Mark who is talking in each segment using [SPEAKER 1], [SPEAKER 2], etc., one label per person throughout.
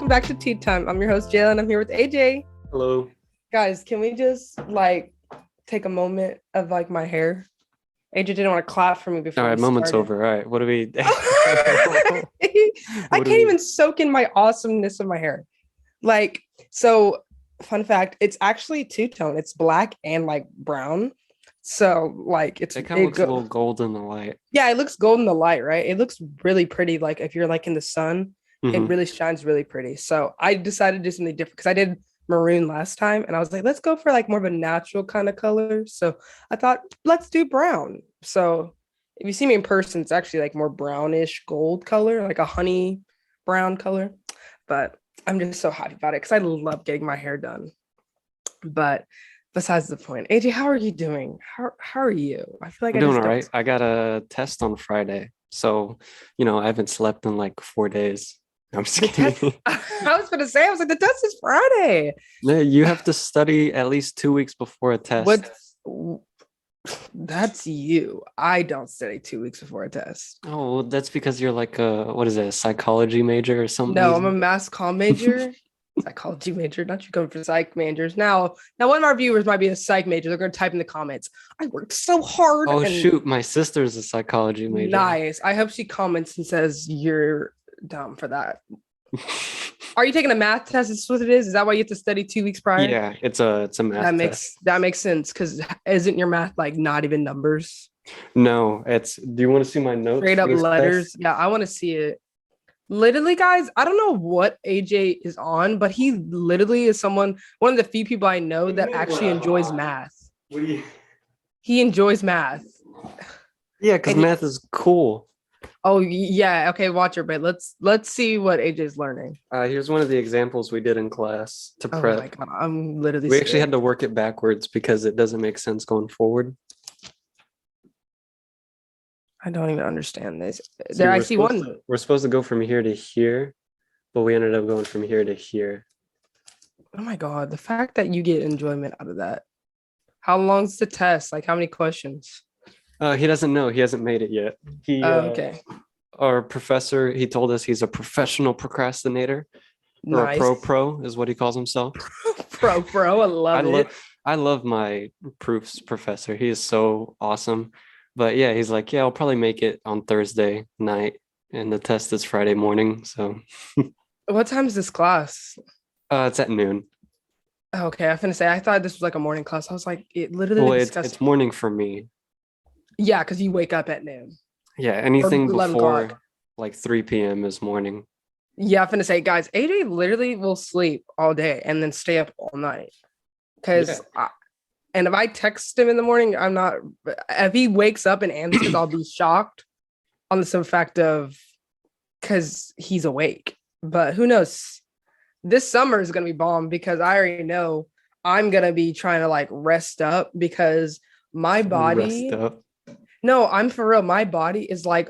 [SPEAKER 1] welcome back to Tea Time. I'm your host, Jaelyn. I'm here with AJ.
[SPEAKER 2] Hello.
[SPEAKER 1] Guys, can we just take a moment of my hair? AJ didn't want to clap for me before.
[SPEAKER 2] All right,
[SPEAKER 1] we
[SPEAKER 2] moment's
[SPEAKER 1] started.
[SPEAKER 2] over. All right, what do we?
[SPEAKER 1] I can't even soak in my awesomeness of my hair. So fun fact, it's actually two-tone. It's black and brown. So
[SPEAKER 2] It kind of looks a little gold in the light.
[SPEAKER 1] Yeah, it looks gold in the light, right? It looks really pretty. If you're in the sun, it really shines really pretty. So I decided to do something different because I did maroon last time, and I was like, let's go for more of a natural kind of color. So I thought, let's do brown. So if you see me in person, it's actually more brownish gold color, like a honey brown color. But I'm just so happy about it because I love getting my hair done. But besides the point, AJ, how are you doing? How are you? I feel like
[SPEAKER 2] I'm doing all right. I got a test on Friday, so I haven't slept in 4 days. I'm just kidding.
[SPEAKER 1] I was gonna say, the test is Friday.
[SPEAKER 2] Yeah, you have to study at least 2 weeks before a test.
[SPEAKER 1] That's you. I don't study 2 weeks before a test.
[SPEAKER 2] Oh, well, that's because you're a psychology major or something?
[SPEAKER 1] No, I'm a mass comm major. Psychology major, not you coming for psych majors. Now one of our viewers might be a psych major. They're going to type in the comments, I worked so hard.
[SPEAKER 2] Oh, shoot, my sister's a psychology major.
[SPEAKER 1] Nice. I hope she comments and says you're dumb for that. Are you taking a math test? Is what it is? Is that why you have to study 2 weeks prior?
[SPEAKER 2] Yeah, it's a math test.
[SPEAKER 1] That makes sense, because isn't your math not even numbers?
[SPEAKER 2] No, do you want to see my notes?
[SPEAKER 1] Straight up letters. Test? Yeah, I want to see it. Literally, guys, I don't know what AJ is on, but he literally is one of the few people I know that actually enjoys math. He enjoys math.
[SPEAKER 2] Yeah, because math is cool.
[SPEAKER 1] Oh yeah, okay, watch your bit. Let's see what AJ's learning.
[SPEAKER 2] Here's one of the examples we did in class to prep.
[SPEAKER 1] Oh my God, I'm literally
[SPEAKER 2] we actually had to work it backwards because it doesn't make sense going forward.
[SPEAKER 1] I don't even understand this.
[SPEAKER 2] So I see one. We're supposed to go from here to here, but we ended up going from here to here.
[SPEAKER 1] Oh my God, the fact that you get enjoyment out of that. How long's the test? How many questions?
[SPEAKER 2] He doesn't know. He hasn't made it yet.
[SPEAKER 1] Okay.
[SPEAKER 2] Our professor, he told us he's a professional procrastinator.
[SPEAKER 1] Nice.
[SPEAKER 2] Or a pro is what he calls himself.
[SPEAKER 1] Pro, I love it.
[SPEAKER 2] I love my proofs professor. He is so awesome. But yeah, he's like, yeah, I'll probably make it on Thursday night, and the test is Friday morning. So,
[SPEAKER 1] what time is this class?
[SPEAKER 2] It's at noon.
[SPEAKER 1] Okay, I was gonna say, I thought this was a morning class. I was like, it literally.
[SPEAKER 2] Well, it's morning for me.
[SPEAKER 1] Yeah, because you wake up at noon.
[SPEAKER 2] Yeah, anything before 3 p.m. is morning.
[SPEAKER 1] Yeah, I'm gonna say, guys, AJ literally will sleep all day and then stay up all night. Because. Yeah. And if I text him in the morning, if he wakes up and answers, I'll be shocked on the simple fact of, because he's awake. But who knows? This summer is going to be bomb because I already know I'm going to be trying to rest up because my body.
[SPEAKER 2] Rest up?
[SPEAKER 1] No, I'm for real. My body is when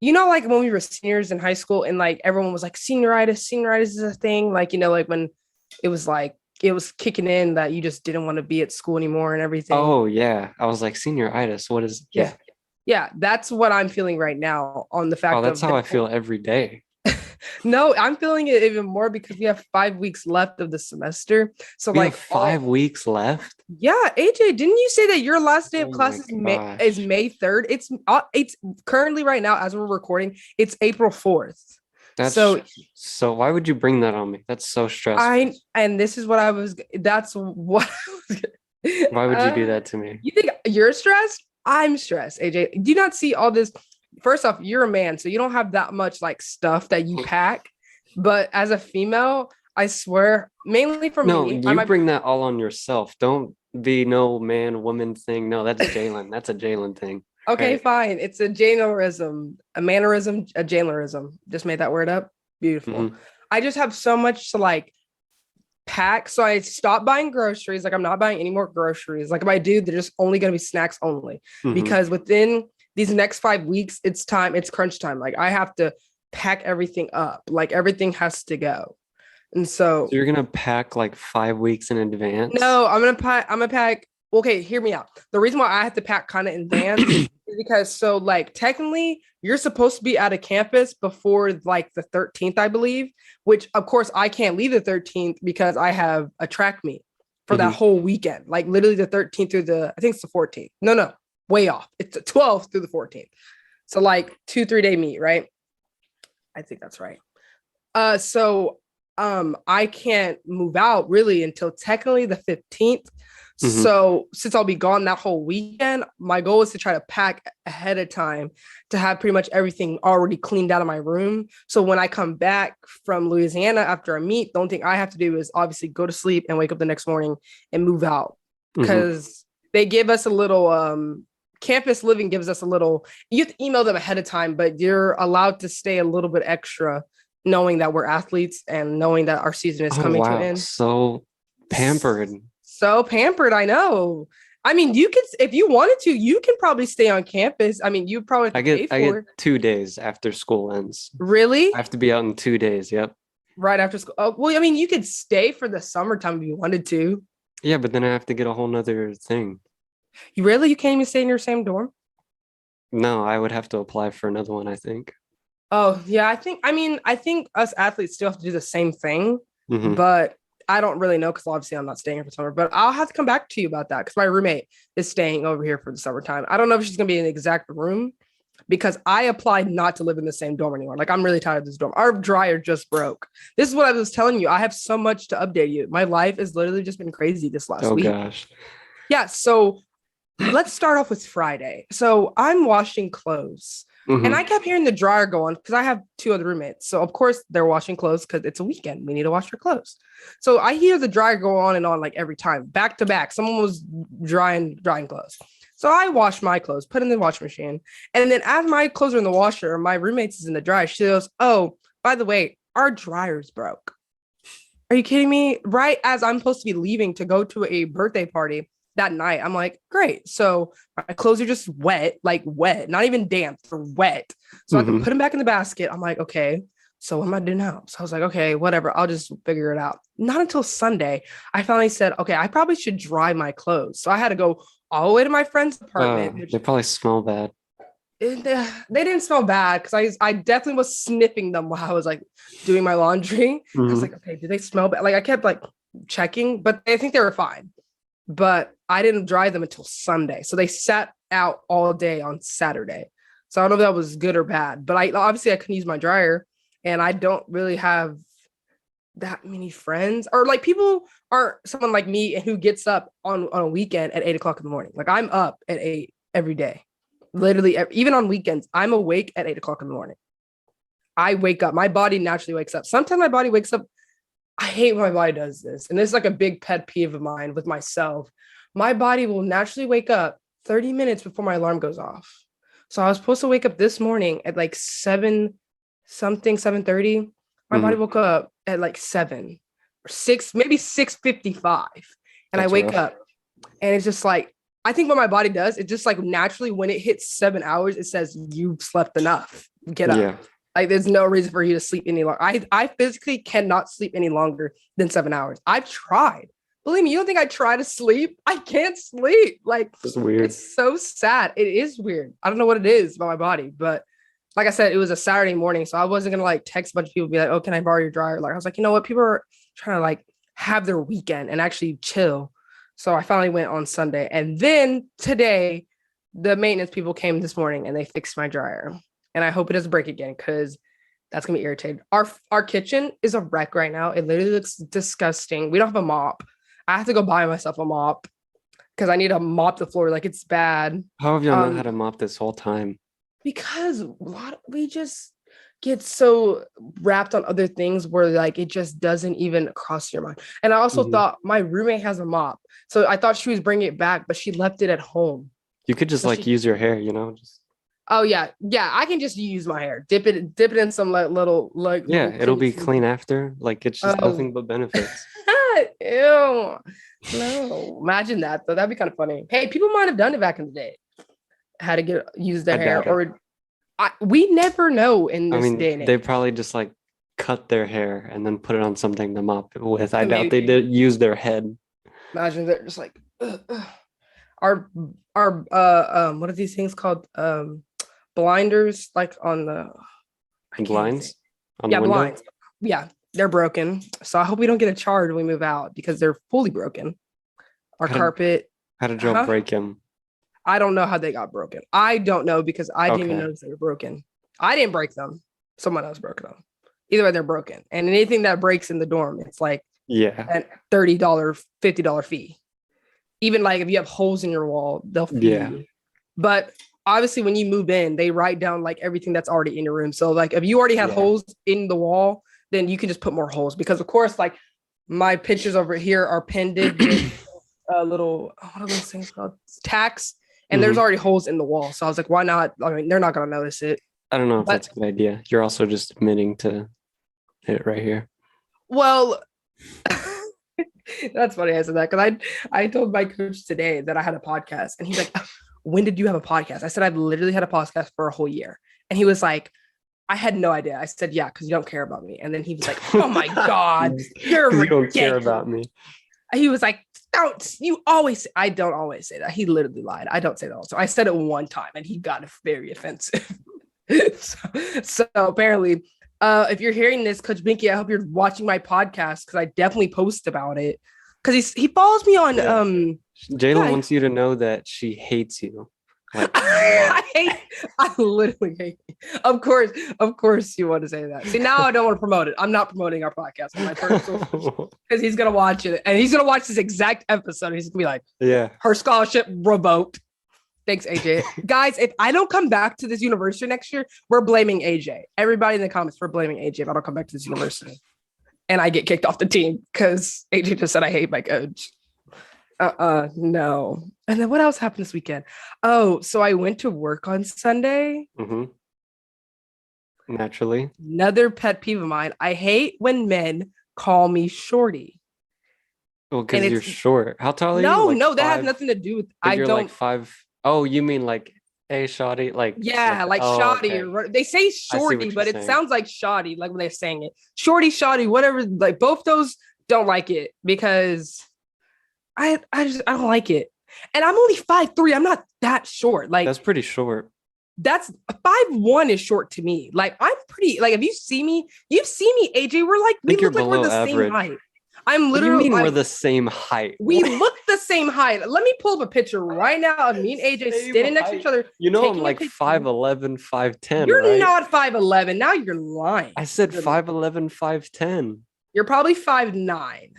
[SPEAKER 1] we were seniors in high school and everyone was senioritis is a thing. When it was it was kicking in that you just didn't want to be at school anymore and everything.
[SPEAKER 2] Oh yeah, I was like, senioritis. What is?
[SPEAKER 1] Yeah, that's what I'm feeling right now. On the fact.
[SPEAKER 2] Oh, that's how I feel every day.
[SPEAKER 1] No, I'm feeling it even more because we have 5 weeks left of the semester. So
[SPEAKER 2] we have 5 weeks left.
[SPEAKER 1] Yeah, AJ, didn't you say that your last day of class is May 3rd? It's currently right now as we're recording. It's April 4th.
[SPEAKER 2] So why would you bring that on me? That's so stressful.
[SPEAKER 1] That's what
[SPEAKER 2] Why would you do that to me?
[SPEAKER 1] You think you're stressed? I'm stressed, AJ. Do you not see all this? First off, you're a man, so you don't have that much stuff that you pack. But as a female, I swear, mainly for me.
[SPEAKER 2] No, you bring that all on yourself. Don't be no man, woman thing. No, that's Jaelyn. That's a Jaelyn thing.
[SPEAKER 1] Okay,
[SPEAKER 2] right?
[SPEAKER 1] Fine. It's a Jailerism, a mannerism, a Jailerism. Just made that word up. Beautiful. Mm-hmm. I just have so much to pack. So I stopped buying groceries. I'm not buying any more groceries. If I do, they're just only going to be snacks only. Mm-hmm. Because within these next 5 weeks, it's crunch time. I have to pack everything up. Everything has to go. And so
[SPEAKER 2] you're going to pack 5 weeks in advance?
[SPEAKER 1] No, I'm going to pack. Okay, hear me out. The reason why I have to pack kind of in advance because so like technically you're supposed to be out of campus before like the 13th, I believe, which of course I can't leave the 13th because I have a track meet for that
[SPEAKER 2] Mhm.
[SPEAKER 1] whole weekend, like literally the 13th through I think it's the 14th. No, way off. It's the 12th through the 14th. So like 2-3 day meet, right? I think that's right. So I can't move out really until technically the 15th.
[SPEAKER 2] Mhm.
[SPEAKER 1] So since I'll be gone that whole weekend, my goal is to try to pack ahead of time to have pretty much everything already cleaned out of my room. So when I come back from Louisiana after a meet, the only thing I have to do is obviously go to sleep and wake up the next morning and move out.
[SPEAKER 2] Mhm.
[SPEAKER 1] Because they give us a little campus living gives us a little, you have to email them ahead of time, but you're allowed to stay a little bit extra knowing that we're athletes and knowing that our season is
[SPEAKER 2] Oh
[SPEAKER 1] coming to an
[SPEAKER 2] wow,
[SPEAKER 1] end.
[SPEAKER 2] so pampered.
[SPEAKER 1] So pampered, I know. I mean, you could, if you wanted to, you can probably stay on campus. I mean, you probably have
[SPEAKER 2] I
[SPEAKER 1] to
[SPEAKER 2] get
[SPEAKER 1] pay
[SPEAKER 2] I
[SPEAKER 1] for
[SPEAKER 2] get
[SPEAKER 1] it.
[SPEAKER 2] 2 days after school ends. I
[SPEAKER 1] Really?
[SPEAKER 2] have to be out in 2 days. Yep.
[SPEAKER 1] Right after school? Oh, well, I mean, you could stay for the summertime if you wanted to.
[SPEAKER 2] Yeah, but then I have to get a whole nother thing.
[SPEAKER 1] You really? You can't even stay in your same dorm?
[SPEAKER 2] No, I would have to apply for another one, I think.
[SPEAKER 1] Oh, yeah. I think us athletes still have to do the same thing,
[SPEAKER 2] Hmm.
[SPEAKER 1] but I don't really know because obviously I'm not staying here for summer. But I'll have to come back to you about that because my roommate is staying over here for the summertime. I don't know if she's gonna be in the exact room because I applied not to live in the same dorm anymore. Like I'm really tired of this dorm. Our dryer just broke. This is what I was telling you. I have so much to update you. My life has literally just been crazy this last
[SPEAKER 2] Oh
[SPEAKER 1] week.
[SPEAKER 2] gosh.
[SPEAKER 1] Yeah, so let's start off with Friday. So I'm washing clothes. And I
[SPEAKER 2] Hmm.
[SPEAKER 1] kept hearing the dryer go on because I have two other roommates. So of course they're washing clothes because it's a weekend. We need to wash our clothes. So I hear the dryer go on and on like every time, back to back. Someone was drying clothes. So I wash my clothes, put in the washing machine. And then as my clothes are in the washer, my roommate's is in the dryer. She goes, "Oh, by the way, our dryer's broke." Are you kidding me? Right as I'm supposed to be leaving to go to a birthday party that night, I'm like, great. So my clothes are just wet, like wet, not even damp, they're wet. So I have to
[SPEAKER 2] Hmm.
[SPEAKER 1] put them back in the basket. I'm like, okay, so what am I doing now? So I was like, okay, whatever, I'll just figure it out. Not until Sunday, I finally said, okay, I probably should dry my clothes. So I had to go all the way to my friend's apartment, which
[SPEAKER 2] They probably smell bad.
[SPEAKER 1] they didn't smell bad because I definitely was sniffing them while I was like doing my laundry. I was like,
[SPEAKER 2] Hmm.
[SPEAKER 1] okay, do they smell bad? Like I kept like checking, but I think they were fine. But I didn't dry them until Sunday, so they sat out all day on Saturday. So I don't know if that was good or bad, but I obviously I couldn't use my dryer, and I don't really have that many friends or like people aren't someone like me and who gets up on a weekend at 8 o'clock in the morning. Like I'm up at 8 every day. Literally, even on weekends, I'm awake at 8 o'clock in the morning. I wake up. My body naturally wakes up. Sometimes my body wakes up. I hate when my body does this. And this is like a big pet peeve of mine with myself. My body will naturally wake up 30 minutes before my alarm goes off. So I was supposed to wake up this morning at like 7 something, 7:30. My body
[SPEAKER 2] Hmm.
[SPEAKER 1] woke up at like 7 or 6, maybe 6:55. And I
[SPEAKER 2] That's
[SPEAKER 1] wake
[SPEAKER 2] rough.
[SPEAKER 1] up and it's just like, I think what my body does, it just like naturally when it hits 7 hours, it says you've slept enough. Get up.
[SPEAKER 2] Yeah.
[SPEAKER 1] Like there's no reason for you to sleep any longer. I physically cannot sleep any longer than 7 hours. I've tried. Believe me, you don't think I try to sleep? I can't sleep. Like
[SPEAKER 2] It's weird.
[SPEAKER 1] it's so sad. It is weird. I don't know what it is about my body, but like I said, it was a Saturday morning, so I wasn't gonna like text a bunch of people, be like, "Oh, can I borrow your dryer?" Like I was like, you know what? People are trying to like have their weekend and actually chill. So I finally went on Sunday, and then today, the maintenance people came this morning and they fixed my dryer. And I hope it doesn't break again because that's gonna be irritating. Our kitchen is a wreck right now. It literally looks disgusting. We don't have a mop. I have to go buy myself a mop because I need to mop the floor. Like it's bad.
[SPEAKER 2] How have y'all not
[SPEAKER 1] Um,
[SPEAKER 2] had a mop this whole time?
[SPEAKER 1] because we just get so wrapped on other things where like it just doesn't even cross your mind. And I also
[SPEAKER 2] Hmm.
[SPEAKER 1] thought my roommate has a mop, so I thought she was bringing it back, but she left it at home.
[SPEAKER 2] You could just
[SPEAKER 1] So
[SPEAKER 2] like
[SPEAKER 1] she,
[SPEAKER 2] use your hair, you know? Just
[SPEAKER 1] oh yeah, I can just use my hair, dip it in some like
[SPEAKER 2] yeah,
[SPEAKER 1] little
[SPEAKER 2] it'll
[SPEAKER 1] clean
[SPEAKER 2] be
[SPEAKER 1] solution.
[SPEAKER 2] clean after. Like it's just
[SPEAKER 1] Oh,
[SPEAKER 2] nothing but benefits.
[SPEAKER 1] ew, no, imagine that though. That'd be kind of funny. Hey, people might have done it back in the day, how to get use
[SPEAKER 2] I
[SPEAKER 1] their hair,
[SPEAKER 2] doubt it.
[SPEAKER 1] or we never know in
[SPEAKER 2] I
[SPEAKER 1] this
[SPEAKER 2] mean,
[SPEAKER 1] day and
[SPEAKER 2] they
[SPEAKER 1] age.
[SPEAKER 2] probably just like cut their hair and then put it on something to mop it with. I doubt they
[SPEAKER 1] Maybe
[SPEAKER 2] did use their head.
[SPEAKER 1] imagine they're just like, ugh, ugh. our what are these things called? Blinders, like on the I can't even say.
[SPEAKER 2] Blinds on the
[SPEAKER 1] Yeah,
[SPEAKER 2] window.
[SPEAKER 1] blinds. Yeah, they're broken. So I hope we don't get a charge when we move out because they're fully broken. Our
[SPEAKER 2] How did
[SPEAKER 1] carpet,
[SPEAKER 2] how did y'all
[SPEAKER 1] huh?
[SPEAKER 2] break him?
[SPEAKER 1] I don't know how they got broken. I don't know because I didn't even
[SPEAKER 2] Okay.
[SPEAKER 1] notice they were broken. I didn't break them. Someone else broke them. Either way, they're broken. And anything that breaks in the dorm, it's like
[SPEAKER 2] Yeah.
[SPEAKER 1] a $30, $50 fee. Even like if you have holes in your wall, they'll fee
[SPEAKER 2] Yeah.
[SPEAKER 1] you. But obviously, when you move in, they write down like everything that's already in your room. So like if you already had
[SPEAKER 2] Yeah.
[SPEAKER 1] holes in the wall, then you can just put more holes because of course, like my pictures over here are pinned with a little what are those things called? Tacks. And there's
[SPEAKER 2] Mhm.
[SPEAKER 1] already holes in the wall. So I was like, why not? I mean, they're not gonna notice it.
[SPEAKER 2] I don't know if
[SPEAKER 1] But
[SPEAKER 2] that's a good idea. You're also just admitting to it right here.
[SPEAKER 1] well, that's funny I said that because I told my coach today that I had a podcast and he's like, when did you have a podcast? I said I've literally had a podcast for a whole year. And he was like, I had no idea. I said, yeah, because you don't care about me. And then he was like, oh my God, you're
[SPEAKER 2] Because you don't care
[SPEAKER 1] ridiculous.
[SPEAKER 2] about me.
[SPEAKER 1] He was like, don't you always I don't always say that. He literally lied. I don't say that all. So I said it one time and he got very offensive. so apparently, if you're hearing this, Coach Binky, I hope you're watching my podcast because I definitely post about it. Because he follows me on
[SPEAKER 2] Yeah. Jaelyn
[SPEAKER 1] yeah.
[SPEAKER 2] wants you to know that she hates you. Like,
[SPEAKER 1] I literally hate you. Of course you want to say that. See, now I don't want to promote it. I'm not promoting our podcast on my personal because he's gonna watch it and he's gonna watch this exact episode. He's gonna be like,
[SPEAKER 2] yeah.
[SPEAKER 1] her scholarship revoked. Thanks, AJ. Guys, if I don't come back to this university next year, we're blaming AJ. Everybody in the comments, we're blaming AJ if I don't come back to this university. And I get kicked off the team because AJ just said I hate my coach. No. And then what else happened this weekend? Oh, so I went to work on Sunday.
[SPEAKER 2] Mm-hmm. Naturally.
[SPEAKER 1] Another pet peeve of mine. I hate when men call me shorty.
[SPEAKER 2] Well, because you're short. How tall are you?
[SPEAKER 1] No,
[SPEAKER 2] Like
[SPEAKER 1] no, that has
[SPEAKER 2] five?
[SPEAKER 1] nothing to do with
[SPEAKER 2] But
[SPEAKER 1] I
[SPEAKER 2] you're
[SPEAKER 1] don't
[SPEAKER 2] like 5. Oh, you mean like a shoddy? Like oh,
[SPEAKER 1] shoddy.
[SPEAKER 2] okay.
[SPEAKER 1] They say
[SPEAKER 2] I see what
[SPEAKER 1] shorty,
[SPEAKER 2] you're
[SPEAKER 1] but it
[SPEAKER 2] saying.
[SPEAKER 1] sounds like shoddy, like when they're saying it. Shorty, shoddy, whatever. Like both those don't like it because I don't like it. And I'm only 5'3". I'm not that short. Like
[SPEAKER 2] That's pretty short.
[SPEAKER 1] that's 5'1" is short to me. Like I'm pretty. Like if you see me, AJ. We're like we look like we're the same height. I'm
[SPEAKER 2] What do you
[SPEAKER 1] literally.
[SPEAKER 2] mean we're the same height?
[SPEAKER 1] We look the same height. Let me pull up a picture right now of me and AJ
[SPEAKER 2] Same
[SPEAKER 1] standing next to
[SPEAKER 2] height.
[SPEAKER 1] each other.
[SPEAKER 2] You know I'm
[SPEAKER 1] taking a
[SPEAKER 2] like
[SPEAKER 1] picture.
[SPEAKER 2] 5'11", 5'10",
[SPEAKER 1] You're
[SPEAKER 2] right?
[SPEAKER 1] not 5'11". Now you're lying.
[SPEAKER 2] I said 5'11", 5'10".
[SPEAKER 1] You're probably 5'9".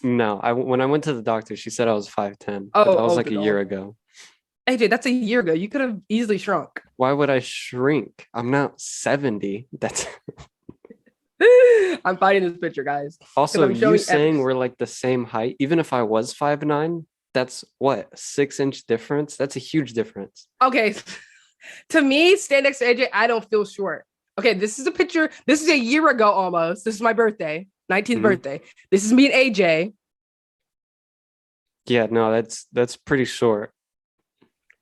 [SPEAKER 2] No, when I went to the doctor, she said I was 5'10".
[SPEAKER 1] Oh,
[SPEAKER 2] but that was like
[SPEAKER 1] good
[SPEAKER 2] a year ago.
[SPEAKER 1] AJ, that's a year ago. You could have easily shrunk.
[SPEAKER 2] Why would I shrink? I'm not 70. That's
[SPEAKER 1] I'm fighting this picture, guys.
[SPEAKER 2] also
[SPEAKER 1] I'm
[SPEAKER 2] you
[SPEAKER 1] showing
[SPEAKER 2] saying we're like the same height. Even if I was 5'9", that's what, 6-inch difference? That's a huge difference.
[SPEAKER 1] Okay. To me, stand next to AJ, I don't feel short. Okay, this is a picture. This is a year ago almost. This is my birthday, 19th birthday. This is me and AJ.
[SPEAKER 2] Yeah, no, that's pretty short.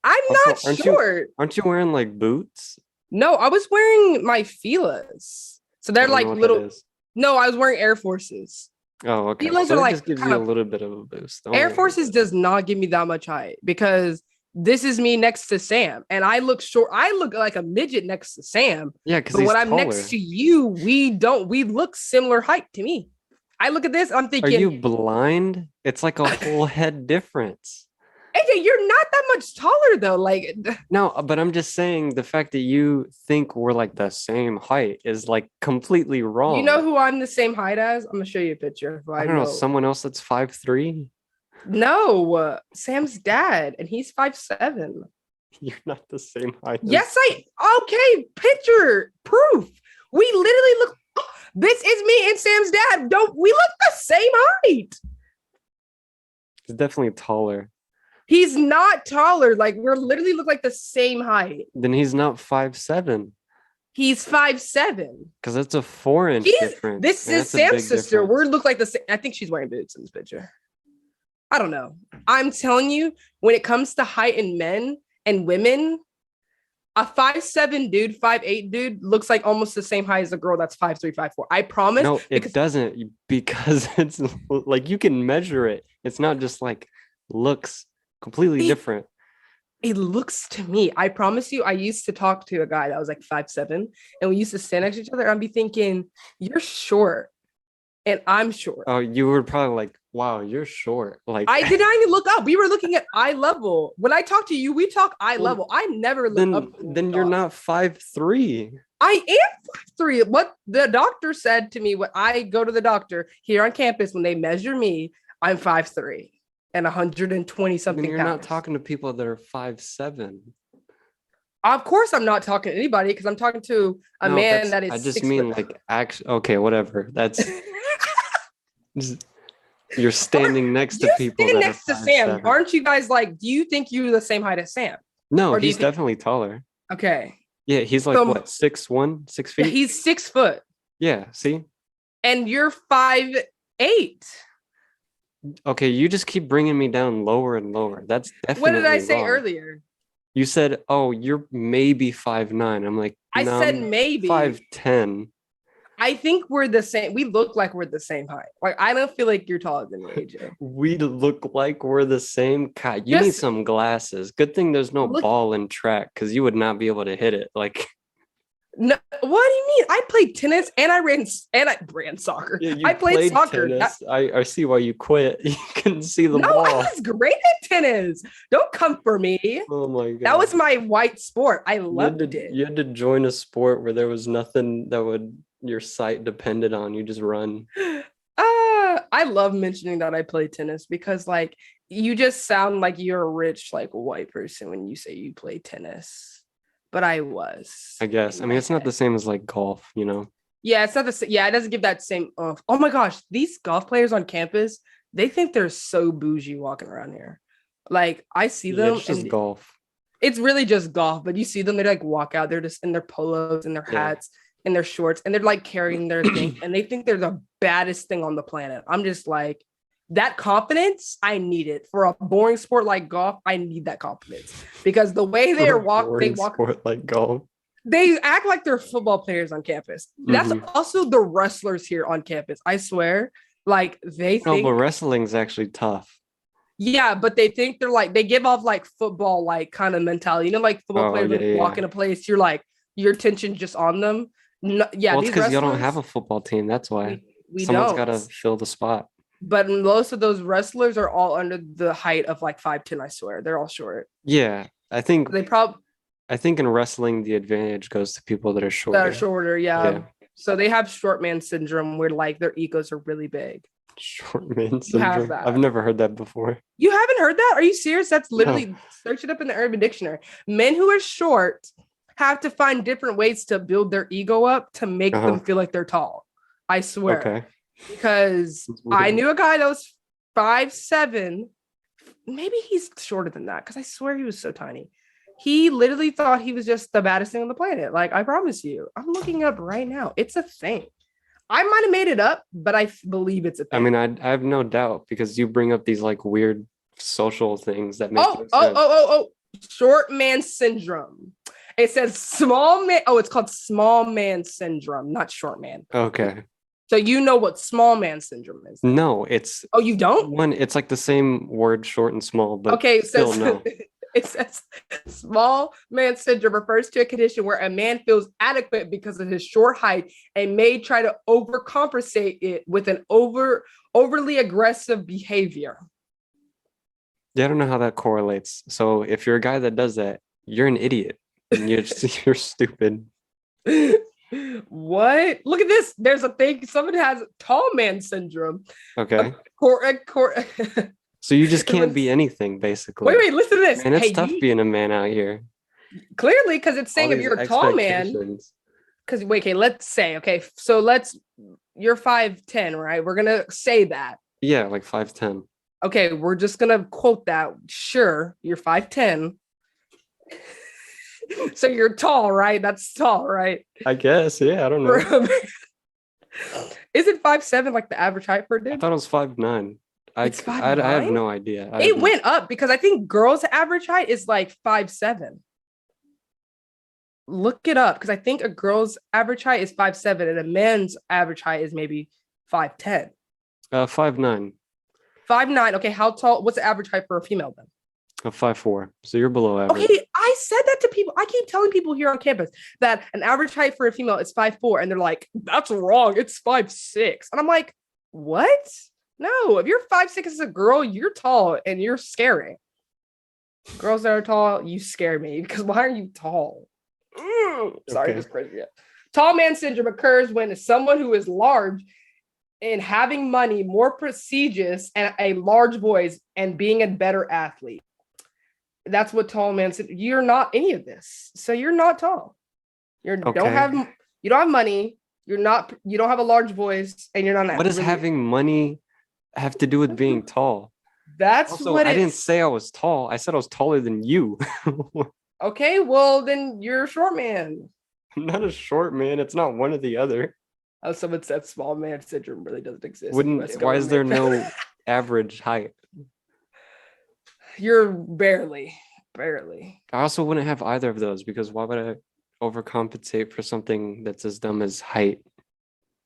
[SPEAKER 1] I'm
[SPEAKER 2] Also,
[SPEAKER 1] not short.
[SPEAKER 2] Aren't you wearing like boots?
[SPEAKER 1] No, I was wearing my Fila's. So they're like little. No, I was wearing Air Forces.
[SPEAKER 2] Oh, okay.
[SPEAKER 1] Fila's
[SPEAKER 2] So
[SPEAKER 1] are
[SPEAKER 2] that
[SPEAKER 1] like
[SPEAKER 2] just gives you a little bit of a boost.
[SPEAKER 1] Air Forces does not give me that much height because this is me next to Sam, and I look short. I look like a midget next to Sam.
[SPEAKER 2] Yeah, because
[SPEAKER 1] when I'm next to you, we look similar height to me. I look at this, I'm thinking,
[SPEAKER 2] are you blind? It's like a whole head difference.
[SPEAKER 1] AJ, you're not that much taller though. Like
[SPEAKER 2] no, but I'm just saying the fact that you think we're like the same height is like completely wrong.
[SPEAKER 1] You know who I'm the same height as? I'm gonna show you a picture.
[SPEAKER 2] I don't know, someone else that's 5'3".
[SPEAKER 1] No, Sam's dad, and he's 5'7".
[SPEAKER 2] You're not the same height.
[SPEAKER 1] Yes, okay, picture proof. We literally look. This is me and Sam's dad. We look the same height.
[SPEAKER 2] He's definitely taller.
[SPEAKER 1] He's not taller. Like we're literally look like the same height.
[SPEAKER 2] Then he's not 5'7".
[SPEAKER 1] He's 5'7".
[SPEAKER 2] Because that's a 4-inch difference.
[SPEAKER 1] This is Sam's sister. We look like the same. I think she's wearing boots in this picture. I don't know. I'm telling you, when it comes to height in men and women, a 5'7" dude, 5'8" dude looks like almost the same height as a girl that's 5'3", 5'4". I promise.
[SPEAKER 2] No, it doesn't, because it's like you can measure it. It's not just like looks Completely
[SPEAKER 1] It,
[SPEAKER 2] different.
[SPEAKER 1] it looks to me, I promise you, I used to talk to a guy that was like 5'7", and we used to stand next to each other. I'd be thinking, you're short and I'm short.
[SPEAKER 2] Oh, you were probably like, wow, you're short. Like,
[SPEAKER 1] I did not even look up. We were looking at eye level. When I talk to you, we talk eye
[SPEAKER 2] well,
[SPEAKER 1] level. I never look up
[SPEAKER 2] then
[SPEAKER 1] when we
[SPEAKER 2] then you're
[SPEAKER 1] talk.
[SPEAKER 2] not 5'3".
[SPEAKER 1] I am 5'3". What the doctor said to me when I go to the doctor here on campus, when they measure me, I'm 5'3" and 120
[SPEAKER 2] Then
[SPEAKER 1] something
[SPEAKER 2] you're not
[SPEAKER 1] pounds.
[SPEAKER 2] talking to people that are 5'7".
[SPEAKER 1] Of course, I'm not talking to anybody because I'm talking to a
[SPEAKER 2] No,
[SPEAKER 1] man
[SPEAKER 2] that's
[SPEAKER 1] that
[SPEAKER 2] I
[SPEAKER 1] is
[SPEAKER 2] just
[SPEAKER 1] 6 foot.
[SPEAKER 2] mean like actually okay, whatever. That's you're standing next to
[SPEAKER 1] You
[SPEAKER 2] people
[SPEAKER 1] stand
[SPEAKER 2] that are
[SPEAKER 1] next to
[SPEAKER 2] five
[SPEAKER 1] Sam.
[SPEAKER 2] seven.
[SPEAKER 1] Aren't you guys like, do you think you're the same height as Sam?
[SPEAKER 2] No,
[SPEAKER 1] Or do you
[SPEAKER 2] he's
[SPEAKER 1] think,
[SPEAKER 2] definitely taller.
[SPEAKER 1] okay.
[SPEAKER 2] Yeah, he's like
[SPEAKER 1] So
[SPEAKER 2] what, 6'1", 6 feet?
[SPEAKER 1] he's 6 foot
[SPEAKER 2] Yeah, see?
[SPEAKER 1] and you're 5'8".
[SPEAKER 2] Okay, you just keep bringing me down lower and lower. That's
[SPEAKER 1] What did I
[SPEAKER 2] definitely
[SPEAKER 1] say
[SPEAKER 2] wrong.
[SPEAKER 1] earlier?
[SPEAKER 2] You said, "Oh, you're maybe 5'9". I'm like,
[SPEAKER 1] I
[SPEAKER 2] "No,
[SPEAKER 1] said
[SPEAKER 2] I'm
[SPEAKER 1] maybe.
[SPEAKER 2] 5'10".
[SPEAKER 1] I think we're the same. We look like we're the same height. Like I don't feel like you're taller than me, AJ.
[SPEAKER 2] We look like we're the same. God, you need
[SPEAKER 1] Just
[SPEAKER 2] some glasses. Good thing there's no
[SPEAKER 1] look.
[SPEAKER 2] ball in track because you would not be able to hit it. Like,
[SPEAKER 1] No, what do you mean? I played tennis and I ran soccer.
[SPEAKER 2] yeah,
[SPEAKER 1] I
[SPEAKER 2] you
[SPEAKER 1] played
[SPEAKER 2] played
[SPEAKER 1] soccer.
[SPEAKER 2] tennis. I see why you quit. You couldn't see the
[SPEAKER 1] No, I
[SPEAKER 2] ball.
[SPEAKER 1] was great at tennis. Don't come for me.
[SPEAKER 2] Oh my
[SPEAKER 1] That
[SPEAKER 2] God.
[SPEAKER 1] was my white sport. I
[SPEAKER 2] You had
[SPEAKER 1] loved
[SPEAKER 2] to
[SPEAKER 1] it.
[SPEAKER 2] you had to join a sport where there was nothing that would your sight depended on. You just run.
[SPEAKER 1] I love mentioning that I play tennis because like you just sound like you're a rich like white person when you say you play tennis. But I was
[SPEAKER 2] I guess.
[SPEAKER 1] in
[SPEAKER 2] I mean,
[SPEAKER 1] my
[SPEAKER 2] it's not the
[SPEAKER 1] head.
[SPEAKER 2] same as like golf, you know.
[SPEAKER 1] Yeah, it's not the same. Yeah, it doesn't give that same. Oh my gosh, these golf players on campus, they think they're so bougie walking around here. Like I see
[SPEAKER 2] Yeah,
[SPEAKER 1] them,
[SPEAKER 2] it's just
[SPEAKER 1] and
[SPEAKER 2] golf.
[SPEAKER 1] it's really just golf. But you see them, they like walk out. They're just in their polos and their
[SPEAKER 2] Yeah.
[SPEAKER 1] hats and their shorts, and they're like carrying their thing, and they think they're the baddest thing on the planet. I'm just like, that confidence. I need it for a boring sport like golf. I need that confidence because the way
[SPEAKER 2] For a
[SPEAKER 1] they
[SPEAKER 2] boring
[SPEAKER 1] walk
[SPEAKER 2] sport like golf.
[SPEAKER 1] they act like they're football players on campus. That's
[SPEAKER 2] Hmm.
[SPEAKER 1] also the wrestlers here on campus. I swear. Like they
[SPEAKER 2] No, but
[SPEAKER 1] think,
[SPEAKER 2] wrestling's actually tough.
[SPEAKER 1] yeah, but they think they're like they give off like football like kind of mentality. You know, like football
[SPEAKER 2] Oh,
[SPEAKER 1] players
[SPEAKER 2] yeah,
[SPEAKER 1] when they walk
[SPEAKER 2] yeah.
[SPEAKER 1] in a place, you're like your attention just on them. No, yeah,
[SPEAKER 2] Well, it's
[SPEAKER 1] these
[SPEAKER 2] because you don't have
[SPEAKER 1] wrestlers,
[SPEAKER 2] a football team. That's why.
[SPEAKER 1] we
[SPEAKER 2] Someone's got
[SPEAKER 1] don't.
[SPEAKER 2] to fill the spot.
[SPEAKER 1] But most of those wrestlers are all under the height of like 5'10". I swear, they're all short.
[SPEAKER 2] Yeah,
[SPEAKER 1] They probably
[SPEAKER 2] I think in wrestling the advantage goes to people that are
[SPEAKER 1] that are
[SPEAKER 2] shorter.
[SPEAKER 1] shorter, yeah.
[SPEAKER 2] Yeah.
[SPEAKER 1] So they have short man syndrome where like their egos are really big.
[SPEAKER 2] Short man
[SPEAKER 1] You have
[SPEAKER 2] syndrome. I've
[SPEAKER 1] that.
[SPEAKER 2] never heard that before.
[SPEAKER 1] You haven't heard that? Are you serious? That's
[SPEAKER 2] No.
[SPEAKER 1] literally search it up in the Urban Dictionary. Men who are short have to find different ways to build their ego up to make them
[SPEAKER 2] Uh-huh.
[SPEAKER 1] feel like they're tall. I swear.
[SPEAKER 2] Okay.
[SPEAKER 1] Because
[SPEAKER 2] That's
[SPEAKER 1] I
[SPEAKER 2] weird.
[SPEAKER 1] knew a guy that was 5'7". Maybe he's shorter than that because I swear he was so tiny. He literally thought he was just the baddest thing on the planet. Like, I promise you, I'm looking up right now. It's a thing. I might have made it up, but I believe it's a
[SPEAKER 2] I
[SPEAKER 1] thing.
[SPEAKER 2] mean, I have no doubt because you bring up these like weird social things that make no
[SPEAKER 1] Oh,
[SPEAKER 2] sense.
[SPEAKER 1] short man syndrome. It says small man. Oh, it's called small man syndrome, not short man.
[SPEAKER 2] Okay.
[SPEAKER 1] So you know what small man syndrome is then.
[SPEAKER 2] No, it's
[SPEAKER 1] Oh, you don't?
[SPEAKER 2] one, it's like the same word, short and small, but
[SPEAKER 1] Okay, it
[SPEAKER 2] still
[SPEAKER 1] says
[SPEAKER 2] no.
[SPEAKER 1] it says small man syndrome refers to a condition where a man feels adequate because of his short height and may try to overcompensate it with an overly aggressive behavior.
[SPEAKER 2] Yeah, I don't know how that correlates. So if you're a guy that does that, you're an idiot. And you're just, you're stupid.
[SPEAKER 1] What? Look at this. There's a thing. Someone has tall man syndrome.
[SPEAKER 2] Okay.
[SPEAKER 1] So
[SPEAKER 2] you just can't be anything, basically.
[SPEAKER 1] wait, listen to this.
[SPEAKER 2] Man, it's
[SPEAKER 1] Hey,
[SPEAKER 2] tough being a man out here.
[SPEAKER 1] clearly, because it's
[SPEAKER 2] All
[SPEAKER 1] saying if
[SPEAKER 2] these
[SPEAKER 1] you're a tall man,
[SPEAKER 2] expectations.
[SPEAKER 1] because wait, okay, let's say, okay, so you're 5'10", right? We're gonna say that.
[SPEAKER 2] Yeah, like 5'10".
[SPEAKER 1] Okay, we're just gonna quote that. Sure, you're 5'10". So you're tall, right? That's tall, right?
[SPEAKER 2] I guess, yeah, I don't know.
[SPEAKER 1] Isn't 5'7" like the average height for a
[SPEAKER 2] I
[SPEAKER 1] dude?
[SPEAKER 2] thought it was 5'9".
[SPEAKER 1] It's
[SPEAKER 2] I have
[SPEAKER 1] 5'9".
[SPEAKER 2] no idea.
[SPEAKER 1] It went up because I think girls' average height is like 5'7". Look it up because I think a girl's average height is 5'7" and a man's average height is maybe 5'10".
[SPEAKER 2] 5'9".
[SPEAKER 1] 5'9". Okay, how tall? What's the average height for a female then?
[SPEAKER 2] A 5'4". So you're below average.
[SPEAKER 1] Okay, I said that to people. I keep telling people here on campus that an average height for a female is 5'4", and they're like, "That's wrong. It's 5'6". And I'm like, "What? No, if you're 5'6" as a girl, you're tall and you're scary. Girls that are tall, you scare me because why are you tall? Sorry, just crazy. Yeah. Tall man syndrome occurs when someone who is large and having money, more prestigious, and a large voice, and being a better athlete. That's what tall man syndrome. You're not any of this, so you're not tall. You don't have money. You don't have a large voice, and you're not.
[SPEAKER 2] What does having money have to do with being tall?
[SPEAKER 1] That's
[SPEAKER 2] also,
[SPEAKER 1] what
[SPEAKER 2] I didn't say I was tall. I said I was taller than you.
[SPEAKER 1] Okay, well then you're a short man.
[SPEAKER 2] I'm not a short man. It's not one or the other.
[SPEAKER 1] Oh, someone said small man syndrome really doesn't exist.
[SPEAKER 2] Why is there no average height?
[SPEAKER 1] You're barely.
[SPEAKER 2] I also wouldn't have either of those because why would I overcompensate for something that's as dumb as height?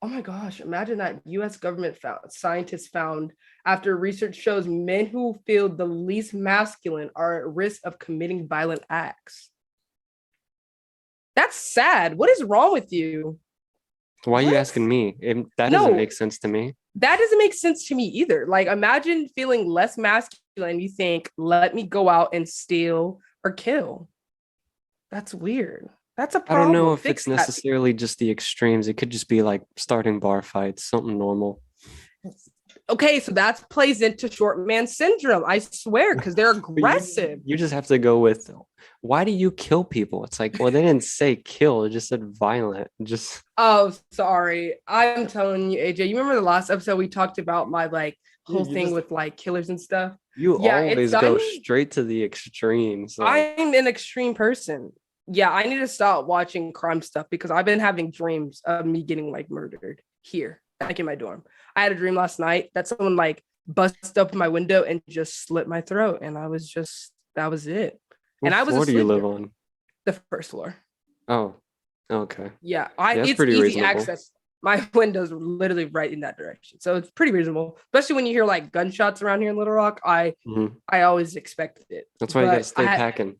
[SPEAKER 1] Oh my gosh, imagine that US government scientists found after research shows men who feel the least masculine are at risk of committing violent acts. That's sad. What is wrong with you?
[SPEAKER 2] Why are you asking me? That doesn't make sense to me.
[SPEAKER 1] That doesn't make sense to me either. Like, imagine feeling less masculine. You think, let me go out and steal or kill. That's weird. That's a problem.
[SPEAKER 2] I don't know if it's necessarily just the extremes. It could just be like starting bar fights, something normal.
[SPEAKER 1] Okay, so that plays into short man syndrome. I swear, because they're aggressive.
[SPEAKER 2] You just have to go with, why do you kill people? It's like, well, they didn't say kill, it just said violent.
[SPEAKER 1] Oh, sorry. I'm telling you, AJ, you remember the last episode we talked about my whole thing with killers and stuff?
[SPEAKER 2] You always go straight to the extremes.
[SPEAKER 1] I'm an extreme person. Yeah, I need to stop watching crime stuff because I've been having dreams of me getting murdered here, in my dorm. I had a dream last night that someone busted up my window and just slit my throat, and that was it.
[SPEAKER 2] What floor do you live on?
[SPEAKER 1] The first floor.
[SPEAKER 2] Oh, okay.
[SPEAKER 1] Yeah, it's pretty easy reasonable. Access. My window's literally right in that direction, so it's pretty reasonable. Especially when you hear gunshots around here in Little Rock. I always expected it.
[SPEAKER 2] That's why you gotta stay packing.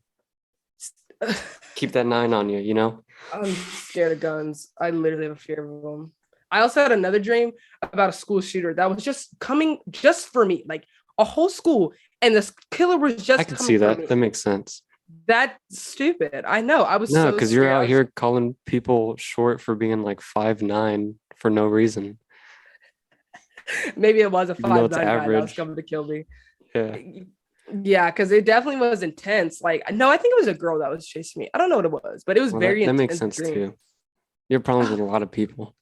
[SPEAKER 2] Keep that 9 on you, you know?
[SPEAKER 1] I'm scared of guns. I literally have a fear of them. I also had another dream about a school shooter that was just coming just for me, a whole school, and this killer was just.
[SPEAKER 2] I can see that. That makes sense.
[SPEAKER 1] That's stupid. I know. I was
[SPEAKER 2] because you're out here calling people short for being 5'9" for no reason.
[SPEAKER 1] Maybe it was a 5'9" guy that was coming to kill me.
[SPEAKER 2] Yeah.
[SPEAKER 1] Yeah, because it definitely was intense. No, I think it was a girl that was chasing me. I don't know what it was, but it was very intense. That makes sense too.
[SPEAKER 2] You have problems with a lot of people.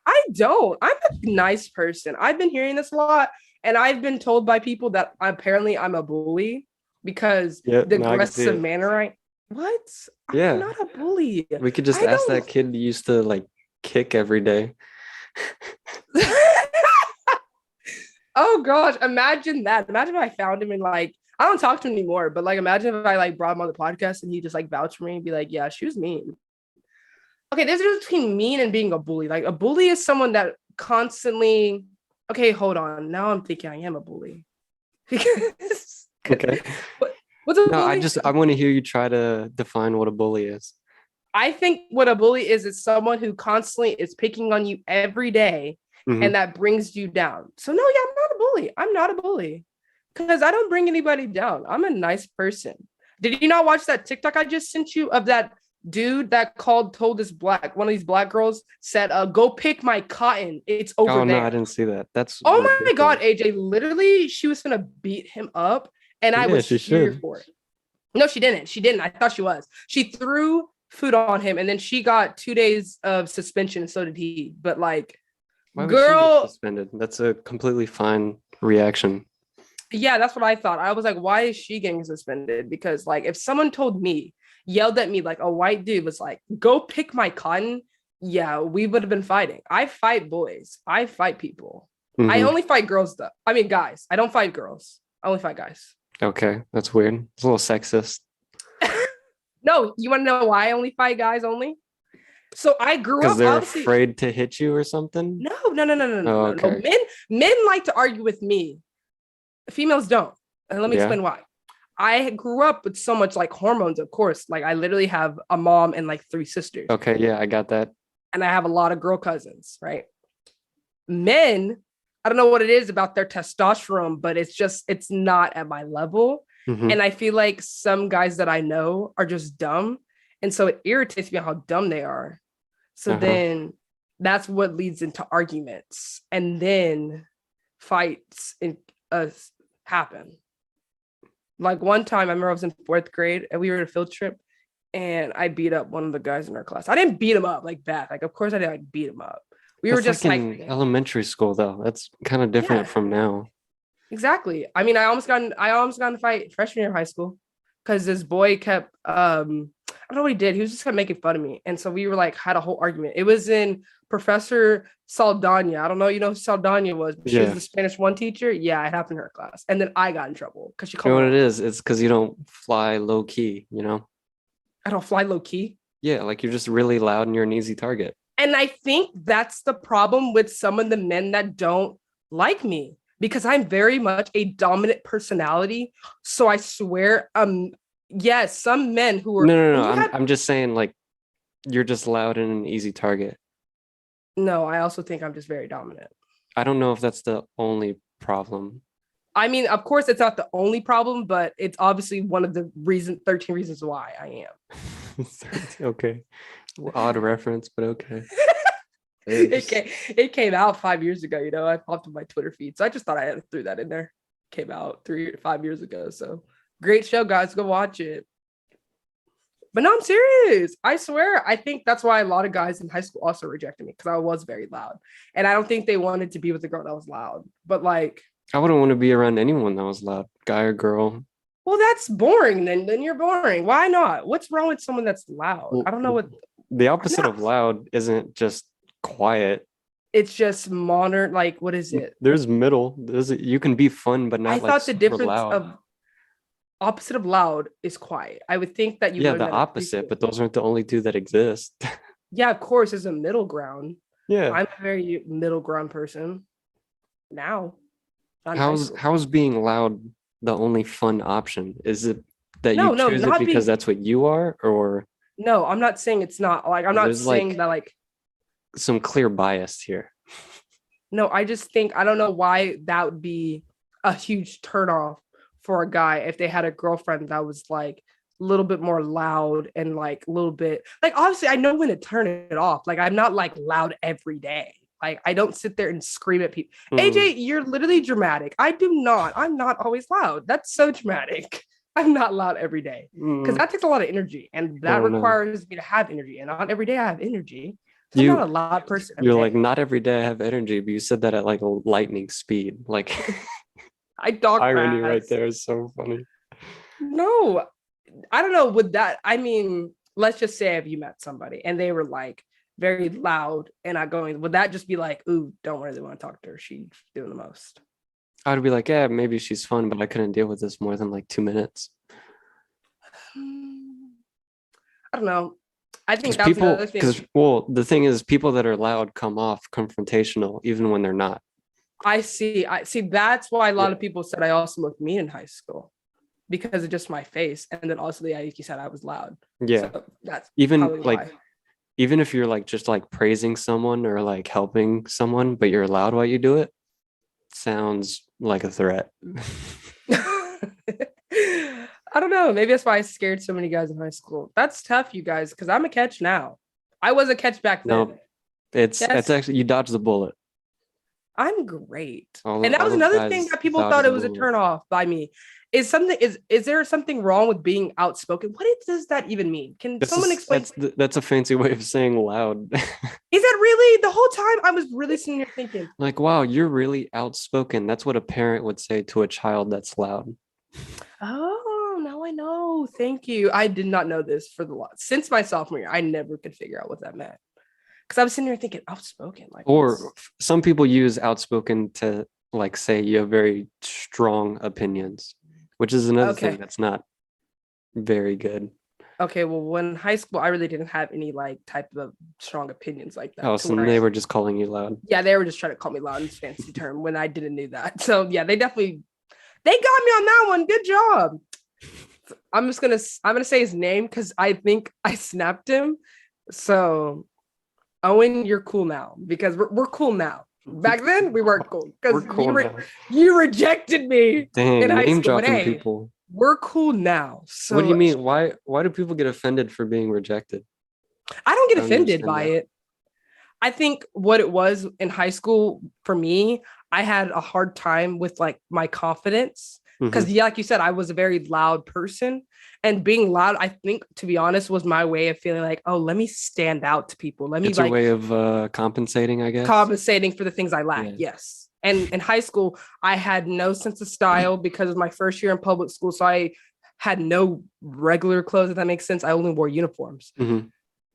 [SPEAKER 1] I don't. I'm a nice person. I've been hearing this a lot, and I've been told by people that apparently I'm a bully because the aggressive manner. What?
[SPEAKER 2] Yeah.
[SPEAKER 1] I'm not a bully.
[SPEAKER 2] We could just ask that kid who used to kick every day.
[SPEAKER 1] Oh gosh, imagine that. Imagine if I found him and I don't talk to him anymore, but imagine if I brought him on the podcast and he just vouch for me and be like, yeah, she was mean. Okay, there's a difference between mean and being a bully. A bully is someone that constantly. Okay, hold on. Now I'm thinking I am a bully.
[SPEAKER 2] Okay.
[SPEAKER 1] What's a bully?
[SPEAKER 2] I want to hear you try to define what a bully is.
[SPEAKER 1] I think what a bully is someone who constantly is picking on you every day. Mm-hmm. And that brings you down. So no, yeah, I'm not a bully. I'm not a bully because I don't bring anybody down. I'm a nice person. Did you not watch that TikTok I just sent you of that dude that told one of these black girls said, go pick my cotton. It's over there. Oh no,
[SPEAKER 2] I didn't see that. That's
[SPEAKER 1] my God, AJ. Literally, she was gonna beat him up, and I was here for it. No, she didn't. I thought she was. She threw food on him, and then she got 2 days of suspension, and so did he. But
[SPEAKER 2] why would she get suspended? That's a completely fine reaction.
[SPEAKER 1] Yeah, that's what I thought. I was like, why is she getting suspended? Because if someone yelled at me, a white dude was go pick my cotton, yeah, we would have been fighting. I fight boys. I fight people. Mm-hmm. I only fight girls though. I mean guys. I don't fight girls. I only fight guys.
[SPEAKER 2] Okay, that's weird. It's a little sexist.
[SPEAKER 1] No, you want to know why I only fight guys only? So I grew up
[SPEAKER 2] because they're afraid to hit you or something.
[SPEAKER 1] No.
[SPEAKER 2] Okay.
[SPEAKER 1] No. Men like to argue with me. Females don't. And let me explain why. I grew up with so much like hormones, of course. Like I literally have a mom and like three sisters,
[SPEAKER 2] Okay, yeah, I got that.
[SPEAKER 1] and I have a lot of girl cousins, right? Men, I don't know what it is about their testosterone, but it's not at my level.
[SPEAKER 2] Hmm.
[SPEAKER 1] And I feel like some guys that I know are just dumb. And so it irritates me how dumb they are. So
[SPEAKER 2] Uh-huh.
[SPEAKER 1] then that's what leads into arguments. And then fights happen. Like one time, I remember I was in fourth grade and we were at a field trip, and I beat up one of the guys in our class. I didn't beat him up like bad. Like, of course, I didn't like beat him up. We were
[SPEAKER 2] That's
[SPEAKER 1] just
[SPEAKER 2] like
[SPEAKER 1] like,
[SPEAKER 2] in elementary school though. That's kind of different
[SPEAKER 1] yeah,
[SPEAKER 2] from now.
[SPEAKER 1] exactly. I mean, I almost got in a fight freshman year of high school because this boy kept I don't know what he did. He was just kept making fun of me. And so we were like had a whole argument. It was in Professor Saldana. I don't know, you know who Saldana was, but she was
[SPEAKER 2] Yeah.
[SPEAKER 1] the Spanish one teacher. Yeah, it happened in her class. And then I got in trouble because she
[SPEAKER 2] You
[SPEAKER 1] called
[SPEAKER 2] know
[SPEAKER 1] me
[SPEAKER 2] what it
[SPEAKER 1] out.
[SPEAKER 2] is? It's because you don't fly low key, you know?
[SPEAKER 1] I don't fly low key.
[SPEAKER 2] Yeah, like you're just really loud and you're an easy target.
[SPEAKER 1] And I think that's the problem with some of the men that don't like me because I'm very much a dominant personality. So I swear, yes, some men who are,
[SPEAKER 2] No, no, no.
[SPEAKER 1] and you
[SPEAKER 2] I'm
[SPEAKER 1] have,
[SPEAKER 2] I'm just saying like you're just loud and an easy target.
[SPEAKER 1] no, I also think I'm just very dominant.
[SPEAKER 2] I don't know if that's the only problem.
[SPEAKER 1] I mean, of course, it's not the only problem, but it's obviously one of the 13 reasons why I
[SPEAKER 2] Okay. Odd reference, but okay.
[SPEAKER 1] am. It came out 5 years ago, you know, I popped up my Twitter feed. So I just thought I threw that in there. Came out 5 years ago. So great show, guys. Go watch it. But no, I'm serious. I swear. I think that's why a lot of guys in high school also rejected me because I was very loud. And I don't think they wanted to be with a girl that was loud. But like,
[SPEAKER 2] I wouldn't want to be around anyone that was loud, guy or girl.
[SPEAKER 1] well, that's boring. Then you're boring. Why not? What's wrong with someone that's loud?
[SPEAKER 2] Well,
[SPEAKER 1] I don't know what
[SPEAKER 2] the
[SPEAKER 1] I'm
[SPEAKER 2] opposite of
[SPEAKER 1] not.
[SPEAKER 2] loud isn't just quiet.
[SPEAKER 1] It's just modern. Like, what is it?
[SPEAKER 2] There's middle. You can be fun, but
[SPEAKER 1] I
[SPEAKER 2] not like
[SPEAKER 1] thought the
[SPEAKER 2] super
[SPEAKER 1] difference
[SPEAKER 2] loud.
[SPEAKER 1] of opposite of loud is quiet. I would think that you
[SPEAKER 2] Yeah,
[SPEAKER 1] learn
[SPEAKER 2] the
[SPEAKER 1] that in
[SPEAKER 2] opposite,
[SPEAKER 1] preschool.
[SPEAKER 2] but those aren't the only two that exist.
[SPEAKER 1] Yeah, of course, there's a middle ground.
[SPEAKER 2] Yeah.
[SPEAKER 1] I'm a very middle ground person now, not in high
[SPEAKER 2] How's
[SPEAKER 1] school.
[SPEAKER 2] how's being loud the only fun option? Is it that you
[SPEAKER 1] No, no,
[SPEAKER 2] choose it
[SPEAKER 1] not
[SPEAKER 2] because
[SPEAKER 1] being.
[SPEAKER 2] that's what you are, or
[SPEAKER 1] No, I'm not saying it's not like I'm not
[SPEAKER 2] there's
[SPEAKER 1] saying
[SPEAKER 2] like
[SPEAKER 1] that like
[SPEAKER 2] some clear bias here?
[SPEAKER 1] no, I just think I don't know why that would be a huge turnoff for a guy if they had a girlfriend that was like a little bit more loud and like a little bit like obviously I know when to turn it off. Like I'm not like loud every day. Like I don't sit there and scream at people.
[SPEAKER 2] Hmm.
[SPEAKER 1] AJ, you're literally dramatic. I do not. I'm not always loud. That's so dramatic. I'm not loud every day because
[SPEAKER 2] Hmm.
[SPEAKER 1] that takes a lot of energy and
[SPEAKER 2] I
[SPEAKER 1] that
[SPEAKER 2] don't know.
[SPEAKER 1] requires me to have energy. And not every day I have energy. So I'm not a
[SPEAKER 2] You
[SPEAKER 1] loud person every
[SPEAKER 2] you're like
[SPEAKER 1] day.
[SPEAKER 2] not every day I have energy, but you said that at like a lightning speed. Like
[SPEAKER 1] I talk
[SPEAKER 2] irony right
[SPEAKER 1] fast.
[SPEAKER 2] there is so funny.
[SPEAKER 1] No, I don't know. Would that, I mean, let's just say if you met somebody and they were like very loud and not going, would that just be like, ooh, don't really want to talk to her? She's doing the most.
[SPEAKER 2] I would be like, yeah, maybe she's fun, but I couldn't deal with this more than like 2 minutes.
[SPEAKER 1] I don't know. I think
[SPEAKER 2] Because
[SPEAKER 1] that's another
[SPEAKER 2] because
[SPEAKER 1] thing.
[SPEAKER 2] well, the thing is, people that are loud come off confrontational even when they're not.
[SPEAKER 1] I see. That's why a lot
[SPEAKER 2] Yeah.
[SPEAKER 1] of people said I also looked mean in high school because of just my face. And then also, yeah, like you said, I was loud.
[SPEAKER 2] Yeah.
[SPEAKER 1] So that's
[SPEAKER 2] Even
[SPEAKER 1] probably
[SPEAKER 2] like
[SPEAKER 1] why.
[SPEAKER 2] even if you're like just like praising someone or like helping someone, but you're loud while you do it, sounds like a threat.
[SPEAKER 1] I don't know. Maybe that's why I scared so many guys in high school. That's tough, you guys, because I'm a catch now. I was a catch back then.
[SPEAKER 2] No, it's
[SPEAKER 1] Yes,
[SPEAKER 2] actually you dodged the bullet.
[SPEAKER 1] I'm great. And that
[SPEAKER 2] All
[SPEAKER 1] was
[SPEAKER 2] those
[SPEAKER 1] another thing
[SPEAKER 2] guys
[SPEAKER 1] that people thought
[SPEAKER 2] dodged
[SPEAKER 1] it
[SPEAKER 2] the
[SPEAKER 1] was a
[SPEAKER 2] bullet.
[SPEAKER 1] turn off by me. Is there something wrong with being outspoken? Does that even mean? Can someone explain?
[SPEAKER 2] That's a fancy way of saying loud.
[SPEAKER 1] Is that really the whole time? I was really sitting here thinking,
[SPEAKER 2] Like, wow, you're really outspoken. That's what a parent would say to a child that's loud.
[SPEAKER 1] oh, now I know. Thank you. I did not know this for the lot since my sophomore year. I never could figure out what that meant because I was sitting here thinking outspoken. Like,
[SPEAKER 2] Or some people use outspoken to like say you have very strong opinions, which is another thing
[SPEAKER 1] okay,
[SPEAKER 2] that's not very good.
[SPEAKER 1] okay. Well, when high school, I really didn't have any like type of strong opinions like
[SPEAKER 2] Oh,
[SPEAKER 1] that. To
[SPEAKER 2] so
[SPEAKER 1] where
[SPEAKER 2] they were just calling you loud.
[SPEAKER 1] yeah, they were just trying to call me loud in fancy term when I didn't know that. So yeah, they got me on that one. Good job. I'm gonna say his name because I think I snapped him. So Owen, you're cool now because we're cool now. Back then we weren't cool
[SPEAKER 2] We're
[SPEAKER 1] because
[SPEAKER 2] cool now.
[SPEAKER 1] you rejected me in
[SPEAKER 2] Dang,
[SPEAKER 1] high
[SPEAKER 2] name
[SPEAKER 1] school. But
[SPEAKER 2] dropping
[SPEAKER 1] hey,
[SPEAKER 2] people.
[SPEAKER 1] we're cool now.
[SPEAKER 2] What do you
[SPEAKER 1] So
[SPEAKER 2] mean? Why do people get offended for being rejected?
[SPEAKER 1] I don't
[SPEAKER 2] I
[SPEAKER 1] get
[SPEAKER 2] don't
[SPEAKER 1] offended
[SPEAKER 2] understand
[SPEAKER 1] by
[SPEAKER 2] that.
[SPEAKER 1] it. I think what it was in high school for me, I had a hard time with like my confidence because,
[SPEAKER 2] Hmm.
[SPEAKER 1] yeah, like you said, I was a very loud person. And being loud, I think, to be honest, was my way of feeling like, oh, let me stand out to people. Let me
[SPEAKER 2] It's your
[SPEAKER 1] like
[SPEAKER 2] way of compensating, I guess.
[SPEAKER 1] compensating for the things I lack.
[SPEAKER 2] Yeah.
[SPEAKER 1] Yes. And in high school, I had no sense of style because of my first year in public school. So I had no regular clothes, if that makes sense. I only wore uniforms.
[SPEAKER 2] Hmm.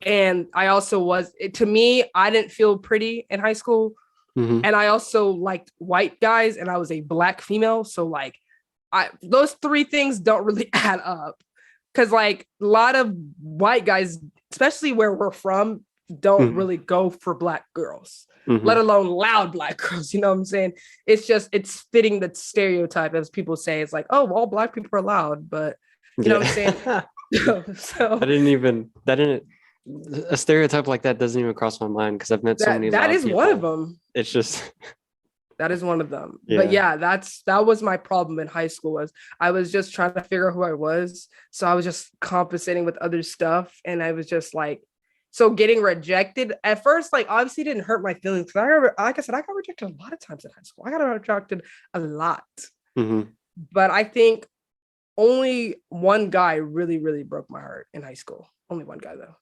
[SPEAKER 1] And I also to me, I didn't feel pretty in high school.
[SPEAKER 2] Hmm.
[SPEAKER 1] And I also liked white guys and I was a black female. So like those three things don't really add up. Cause like a lot of white guys, especially where we're from, don't
[SPEAKER 2] Hmm.
[SPEAKER 1] really go for black girls, let
[SPEAKER 2] Hmm.
[SPEAKER 1] alone loud black girls. You know what I'm saying? It's fitting the stereotype as people say, it's like, oh, all black people are loud, but you know what I'm saying?
[SPEAKER 2] Yeah.
[SPEAKER 1] So
[SPEAKER 2] That didn't a stereotype like that doesn't even cross my mind because I've met so many
[SPEAKER 1] that
[SPEAKER 2] loud
[SPEAKER 1] is one of
[SPEAKER 2] people.
[SPEAKER 1] them.
[SPEAKER 2] It's just
[SPEAKER 1] That is one of them. But
[SPEAKER 2] yeah.
[SPEAKER 1] yeah, that was my problem in high school was I was just trying to figure out who I was. So I was just compensating with other stuff. And I was just like, so getting rejected at first, like obviously didn't hurt my feelings. Because like I said, I got rejected a lot of times in high school. I got rejected a lot.
[SPEAKER 2] Hmm.
[SPEAKER 1] But I think only one guy really, really broke my heart in high school. Only one guy though.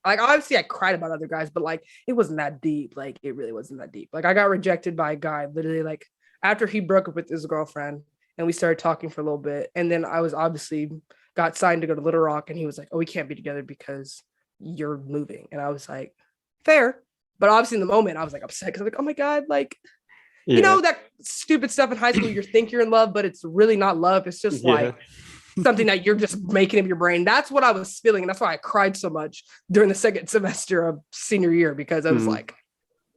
[SPEAKER 1] Like obviously I cried about other guys, but like it wasn't that deep. Like it really wasn't that deep. Like I got rejected by a guy literally like after he broke up with his girlfriend and we started talking for a little bit. And then I was obviously got signed to go to Little Rock and he was like, oh, we can't be together because you're moving. And I was like, fair. But obviously in the moment I was like upset because I'm like, oh my God, like, you
[SPEAKER 2] Yeah.
[SPEAKER 1] know, that stupid stuff in high school, you think you're in love, but it's really not love. It's just
[SPEAKER 2] Yeah.
[SPEAKER 1] like something that you're just making of your brain. That's what I was feeling. And that's why I cried so much during the second semester of senior year because I was
[SPEAKER 2] Mhm.
[SPEAKER 1] like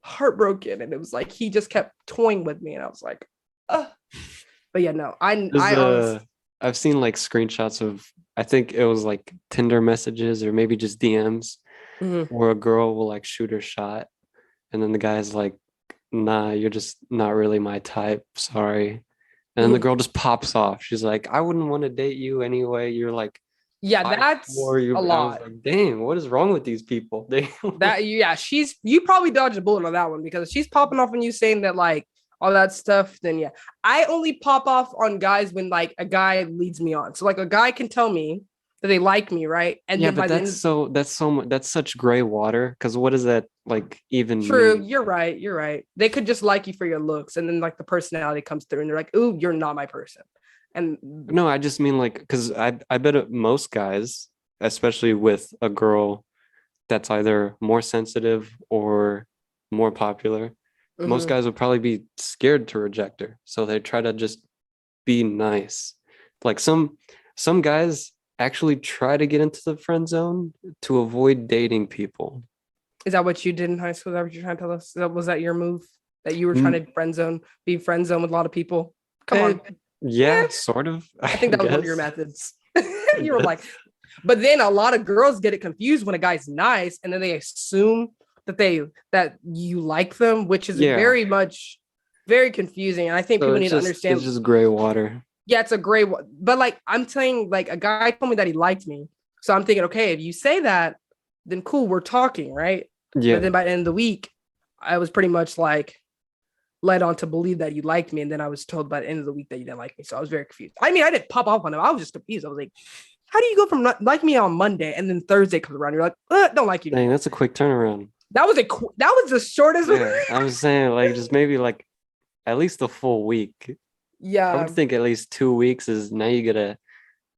[SPEAKER 1] heartbroken. And it was like he just kept toying with me. And I was like, ugh. But yeah, no,
[SPEAKER 2] There's
[SPEAKER 1] I honestly
[SPEAKER 2] I've seen like screenshots of I think it was like Tinder messages or maybe just DMs
[SPEAKER 1] mhm.
[SPEAKER 2] where a girl will like shoot her shot and then the guy's like, nah, you're just not really my type. Sorry. And then the
[SPEAKER 1] Mhm.
[SPEAKER 2] girl just pops off. She's like, I wouldn't want to date you anyway. You're like
[SPEAKER 1] Yeah,
[SPEAKER 2] 5'4".
[SPEAKER 1] that's a
[SPEAKER 2] I was
[SPEAKER 1] lot.
[SPEAKER 2] like, dang, what is wrong with these people? They
[SPEAKER 1] That yeah, you probably dodged a bullet on that one because if she's popping off on you saying that like all that stuff, then yeah. I only pop off on guys when like a guy leads me on. So like a guy can tell me that they like me, right? And
[SPEAKER 2] yeah,
[SPEAKER 1] then
[SPEAKER 2] but
[SPEAKER 1] by the end,
[SPEAKER 2] that's so much that's such gray water. Because what does that like even
[SPEAKER 1] true,
[SPEAKER 2] mean?
[SPEAKER 1] you're right, you're right. They could just like you for your looks, and then like the personality comes through, and they're like, "Ooh, you're not my person." And
[SPEAKER 2] No, I just mean like because I bet most guys, especially with a girl that's either more sensitive or more popular, most
[SPEAKER 1] mhm.
[SPEAKER 2] guys would probably be scared to reject her. So they try to just be nice. Like some guys actually try to get into the friend zone to avoid dating people.
[SPEAKER 1] Is that what you did in high school? Is that what you're trying to tell us? Was that your move that you were trying
[SPEAKER 2] Mm,
[SPEAKER 1] to be friend zone with a lot of people? Come
[SPEAKER 2] eh,
[SPEAKER 1] on.
[SPEAKER 2] yeah, sort of,
[SPEAKER 1] I
[SPEAKER 2] I
[SPEAKER 1] think that was one of your
[SPEAKER 2] guess.
[SPEAKER 1] methods.
[SPEAKER 2] I
[SPEAKER 1] You were like,
[SPEAKER 2] guess.
[SPEAKER 1] but then a lot of girls get it confused when a guy's nice, and then they assume that you like them, which is
[SPEAKER 2] Yeah.
[SPEAKER 1] very confusing. And I think
[SPEAKER 2] So
[SPEAKER 1] people need to
[SPEAKER 2] it's
[SPEAKER 1] understand.
[SPEAKER 2] just gray water.
[SPEAKER 1] Yeah, it's a gray one, but like I'm saying, like a guy told me that he liked me, so I'm thinking, okay, if you say that, then cool, we're talking, right? But
[SPEAKER 2] Yeah.
[SPEAKER 1] then by the end of the week, I was pretty much like led on to believe that you liked me, and then I was told by the end of the week that you didn't like me. So I was very confused. I mean, I didn't pop off on him. I was just confused. I was like, how do you go from not like me on Monday and then Thursday comes around, you're like, don't like you no
[SPEAKER 2] Dang,
[SPEAKER 1] more.
[SPEAKER 2] that's a quick turnaround.
[SPEAKER 1] That was the shortest.
[SPEAKER 2] Yeah, I was saying like just maybe like at least a full week. I would
[SPEAKER 1] Yeah,
[SPEAKER 2] think at least 2 weeks is now you get a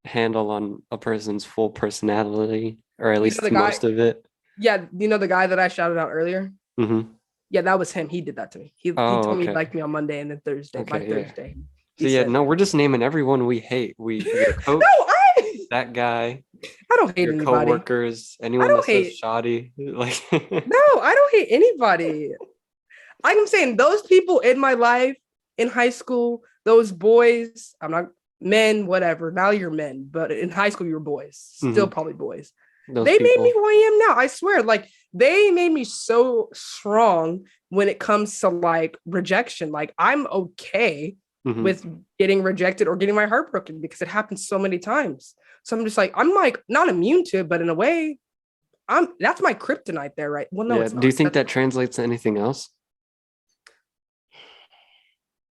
[SPEAKER 2] handle on a person's full personality, or at
[SPEAKER 1] you know the
[SPEAKER 2] least
[SPEAKER 1] guy.
[SPEAKER 2] most of it.
[SPEAKER 1] Yeah, you know the guy that I shouted out earlier.
[SPEAKER 2] Hmm.
[SPEAKER 1] Yeah, that was him. He did that to me. He
[SPEAKER 2] Oh,
[SPEAKER 1] told me he
[SPEAKER 2] okay.
[SPEAKER 1] liked me on Monday, and then Thursday. By
[SPEAKER 2] Okay, yeah.
[SPEAKER 1] Thursday,
[SPEAKER 2] So
[SPEAKER 1] he
[SPEAKER 2] yeah,
[SPEAKER 1] said,
[SPEAKER 2] no, we're just naming everyone we hate. We your
[SPEAKER 1] "No,
[SPEAKER 2] coach,
[SPEAKER 1] I
[SPEAKER 2] that guy,
[SPEAKER 1] I don't hate
[SPEAKER 2] your
[SPEAKER 1] anybody.
[SPEAKER 2] coworkers,
[SPEAKER 1] I
[SPEAKER 2] anyone that
[SPEAKER 1] don't
[SPEAKER 2] says
[SPEAKER 1] hate.
[SPEAKER 2] shoddy. Like
[SPEAKER 1] No, I don't hate anybody. I'm saying those people in my life in high school, those boys. I'm not men, whatever. Now you're men, but in high school you were boys, still
[SPEAKER 2] Hmm.
[SPEAKER 1] probably boys.
[SPEAKER 2] Those
[SPEAKER 1] They made me
[SPEAKER 2] people.
[SPEAKER 1] who I am now. I swear, like they made me so strong when it comes to like rejection. Like I'm okay
[SPEAKER 2] Hmm.
[SPEAKER 1] with getting rejected or getting my heart broken because it happens so many times. So I'm just like, I'm like not immune to it, but in a way, I'm that's my kryptonite there, right? Well, no,
[SPEAKER 2] Yeah.
[SPEAKER 1] it's
[SPEAKER 2] Do you
[SPEAKER 1] not.
[SPEAKER 2] think
[SPEAKER 1] That's
[SPEAKER 2] that translates to anything else?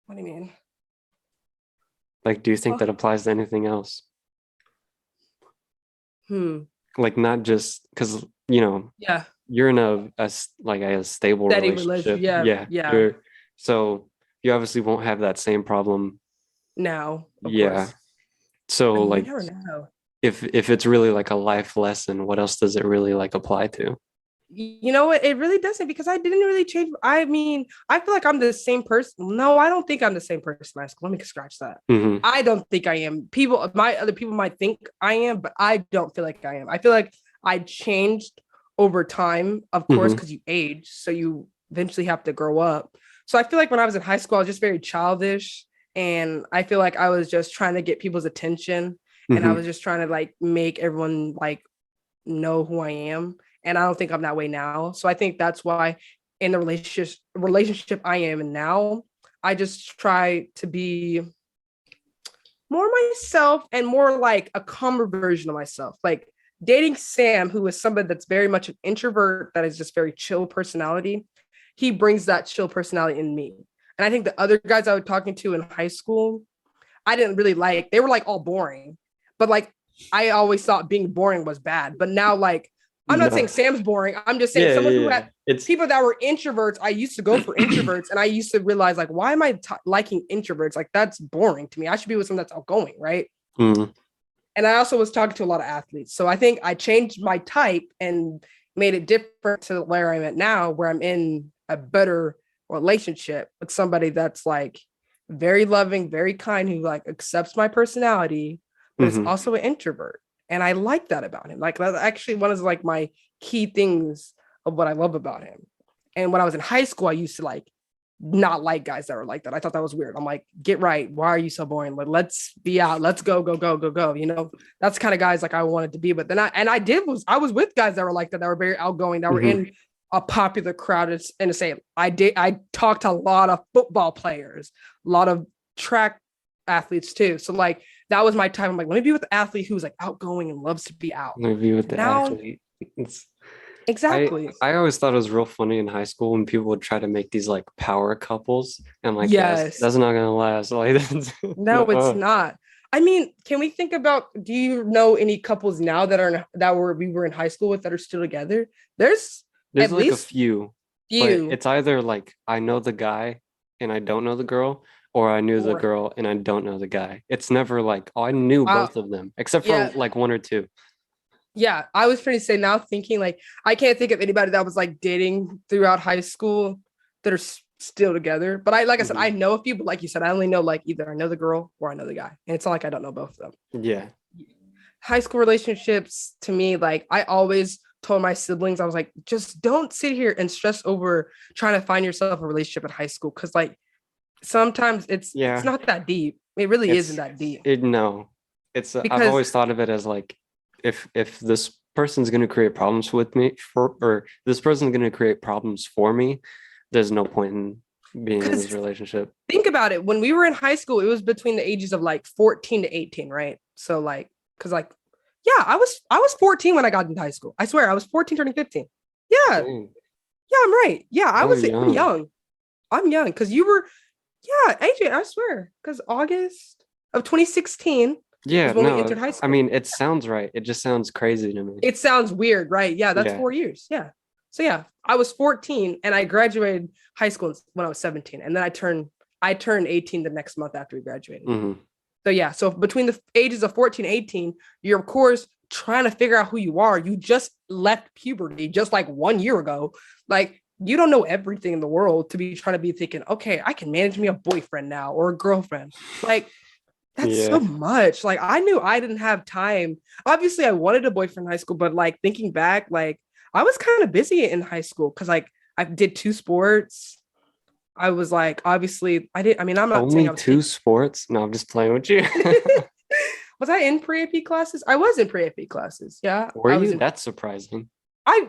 [SPEAKER 1] what do you mean?
[SPEAKER 2] Like, do you think
[SPEAKER 1] Well,
[SPEAKER 2] that applies to anything else?
[SPEAKER 1] hmm.
[SPEAKER 2] Like, not just because, you know,
[SPEAKER 1] Yeah.
[SPEAKER 2] you're in like a stable
[SPEAKER 1] Steady relationship.
[SPEAKER 2] relationship.
[SPEAKER 1] Yeah.
[SPEAKER 2] Yeah.
[SPEAKER 1] Yeah.
[SPEAKER 2] You're so you obviously won't have that same problem.
[SPEAKER 1] Now, of
[SPEAKER 2] Yeah.
[SPEAKER 1] course. I
[SPEAKER 2] So
[SPEAKER 1] mean, you
[SPEAKER 2] like
[SPEAKER 1] never know.
[SPEAKER 2] if it's really like a life lesson, what else does it really like apply to?
[SPEAKER 1] You know what? It really doesn't because I didn't really change. I mean, I feel like I'm the same person. No, I don't think I'm the same person in high school. Let me scratch that.
[SPEAKER 2] Hmm.
[SPEAKER 1] I don't think I am. Other people might think I am, but I don't feel like I am. I feel like I changed over time, of course,
[SPEAKER 2] Hmm.
[SPEAKER 1] because you age. So you eventually have to grow up. So I feel like when I was in high school, I was just very childish. And I feel like I was just trying to get people's attention. And I
[SPEAKER 2] Hmm.
[SPEAKER 1] was just trying to like make everyone like know who I am. And I don't think I'm that way now. So I think that's why in the relationship I am in now, I just try to be more myself and more like a calmer version of myself. Like dating Sam, who is somebody that's very much an introvert, that is just very chill personality. He brings that chill personality in me. And I think the other guys I was talking to in high school, I didn't really like, they were like all boring. But like I always thought being boring was bad. But now like I'm not saying
[SPEAKER 2] No.
[SPEAKER 1] Sam's boring. I'm just saying
[SPEAKER 2] Yeah,
[SPEAKER 1] someone
[SPEAKER 2] yeah,
[SPEAKER 1] who
[SPEAKER 2] yeah.
[SPEAKER 1] had
[SPEAKER 2] It's
[SPEAKER 1] people that were introverts. I used to go for introverts and I used to realize like, why am I liking introverts? Like that's boring to me. I should be with someone that's outgoing, right?
[SPEAKER 2] mm,
[SPEAKER 1] And I also was talking to a lot of athletes. So I think I changed my type and made it different to where I'm at now, where I'm in a better relationship with somebody that's like very loving, very kind, who like accepts my personality, but it's
[SPEAKER 2] hmm.
[SPEAKER 1] also an introvert. And I like that about him. Like that's actually one of like my key things of what I love about him. And when I was in high school, I used to like not like guys that were like that. I thought that was weird. I'm like, get right. Why are you so boring? Like, let's be out. Let's go, go, go, go, go. You know, that's the kind of guys like I wanted to be. But then I was with guys that were like that, that were very outgoing, that were
[SPEAKER 2] Hmm.
[SPEAKER 1] in a popular crowd. And to say I talked to a lot of football players, a lot of track athletes too. So like that was my time. I'm like, let me be with the athlete who's like outgoing and loves to be out.
[SPEAKER 2] Maybe with
[SPEAKER 1] And
[SPEAKER 2] the
[SPEAKER 1] now,
[SPEAKER 2] athlete. It's I
[SPEAKER 1] exactly.
[SPEAKER 2] I always thought it was real funny in high school when people would try to make these like power couples. And I'm like, yeah,
[SPEAKER 1] Yes.
[SPEAKER 2] that's not gonna last. Like that's
[SPEAKER 1] No, it's
[SPEAKER 2] no.
[SPEAKER 1] not. I mean, can we think about, do you know any couples now that are that were we were in high school with that are still together? There's
[SPEAKER 2] There's
[SPEAKER 1] at
[SPEAKER 2] like a
[SPEAKER 1] least
[SPEAKER 2] few, but
[SPEAKER 1] few
[SPEAKER 2] it's either like I know the guy and I don't know the girl, or I knew the
[SPEAKER 1] or
[SPEAKER 2] girl and I don't know the guy. It's never like, oh, I knew
[SPEAKER 1] uh
[SPEAKER 2] both of them, except for
[SPEAKER 1] yeah,
[SPEAKER 2] like one or two.
[SPEAKER 1] yeah. I was trying to say now thinking like I can't think of anybody that was like dating throughout high school that are still together. But I like I said, I
[SPEAKER 2] Hmm.
[SPEAKER 1] know a few, but like you said, I only know like either I know the girl or I know the guy. And it's not like I don't know both of them.
[SPEAKER 2] Yeah.
[SPEAKER 1] High school relationships to me, like I always told my siblings, I was like, just don't sit here and stress over trying to find yourself a relationship in high school. Cause like sometimes it's
[SPEAKER 2] Yeah.
[SPEAKER 1] not that deep. It really isn't
[SPEAKER 2] It's
[SPEAKER 1] that deep.
[SPEAKER 2] it no. It's I've
[SPEAKER 1] Because
[SPEAKER 2] always thought of it as like if this person's going to create problems with me for or this person's going to create problems for me, there's no point in being in this
[SPEAKER 1] because
[SPEAKER 2] relationship.
[SPEAKER 1] think about it, when we were in high school, it was between the ages of like 14 to 18, right? So like, cause like, yeah, I was 14 when I got into high school. I swear I was 14 turning 15. Yeah,
[SPEAKER 2] Dang,
[SPEAKER 1] yeah, I'm right. Yeah,
[SPEAKER 2] y'all are
[SPEAKER 1] I'm
[SPEAKER 2] young.
[SPEAKER 1] young. I'm young because you were, yeah, AJ, I swear, because August of 2016
[SPEAKER 2] Yeah,
[SPEAKER 1] is when we
[SPEAKER 2] no,
[SPEAKER 1] entered high
[SPEAKER 2] I
[SPEAKER 1] school.
[SPEAKER 2] mean it sounds right. It just sounds crazy to me.
[SPEAKER 1] It sounds weird, right? Yeah, that's
[SPEAKER 2] Yeah.
[SPEAKER 1] 4 years. Yeah. So yeah, I was 14 and I graduated high school when I was 17. And then I turned 18 the next month after we graduated.
[SPEAKER 2] Hmm.
[SPEAKER 1] So yeah, so between the ages of 14 and 18, you're of course trying to figure out who you are. You just left puberty just like 1 year ago. Like you don't know everything in the world to be trying to be thinking, okay, I can manage me a boyfriend now or a girlfriend. Like that's so
[SPEAKER 2] Yeah.
[SPEAKER 1] much. Like I knew I didn't have time. Obviously, I wanted a boyfriend in high school, but like thinking back, like I was kind of busy in high school because like I did two sports. I was like, obviously, I didn't. I mean, I'm not saying
[SPEAKER 2] Only
[SPEAKER 1] I was
[SPEAKER 2] two
[SPEAKER 1] taking.
[SPEAKER 2] sports? No, I'm just playing with you.
[SPEAKER 1] Was I in pre AP classes? I was in pre AP classes. Yeah,
[SPEAKER 2] Were
[SPEAKER 1] I was
[SPEAKER 2] you?
[SPEAKER 1] in.
[SPEAKER 2] That's surprising.
[SPEAKER 1] I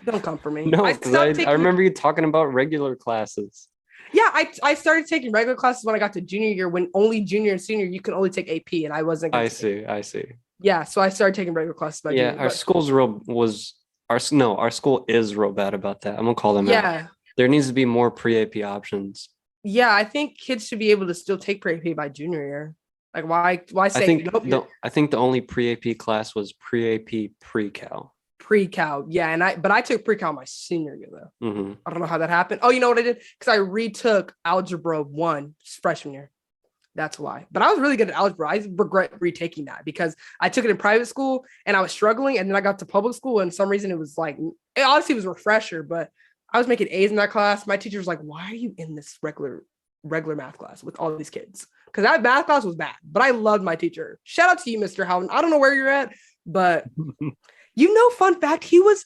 [SPEAKER 1] don't come for me.
[SPEAKER 2] No,
[SPEAKER 1] I
[SPEAKER 2] because
[SPEAKER 1] stopped
[SPEAKER 2] I
[SPEAKER 1] taking.
[SPEAKER 2] remember you talking about regular classes.
[SPEAKER 1] Yeah, I started taking regular classes when I got to junior year. When only junior and senior you can only take AP, and I wasn't gonna
[SPEAKER 2] I
[SPEAKER 1] take AP.
[SPEAKER 2] see. I see.
[SPEAKER 1] Yeah, so I started taking regular classes by
[SPEAKER 2] Yeah,
[SPEAKER 1] junior.
[SPEAKER 2] our
[SPEAKER 1] But
[SPEAKER 2] school's real was our no, our school is real bad about that. I'm gonna call them out.
[SPEAKER 1] yeah,
[SPEAKER 2] There needs to be more pre-AP options.
[SPEAKER 1] yeah, I think kids should be able to still take pre AP by junior year. Like why
[SPEAKER 2] I
[SPEAKER 1] say
[SPEAKER 2] think
[SPEAKER 1] nope, you're
[SPEAKER 2] the only pre-AP class was pre-AP pre-cal.
[SPEAKER 1] pre-cal. Yeah, and I took pre-cal my senior year though.
[SPEAKER 2] Hmm.
[SPEAKER 1] I don't know how that happened. Oh, you know what I did? Because I retook algebra one freshman year. That's why. But I was really good at algebra. I regret retaking that because I took it in private school and I was struggling. And then I got to public school and some reason it was like, it obviously was a refresher, but I was making A's in that class. My teacher was like, why are you in this regular math class with all these kids? Because that math class was bad, but I loved my teacher. Shout out to you, Mr. Howden. I don't know where you're at, but fun fact, he was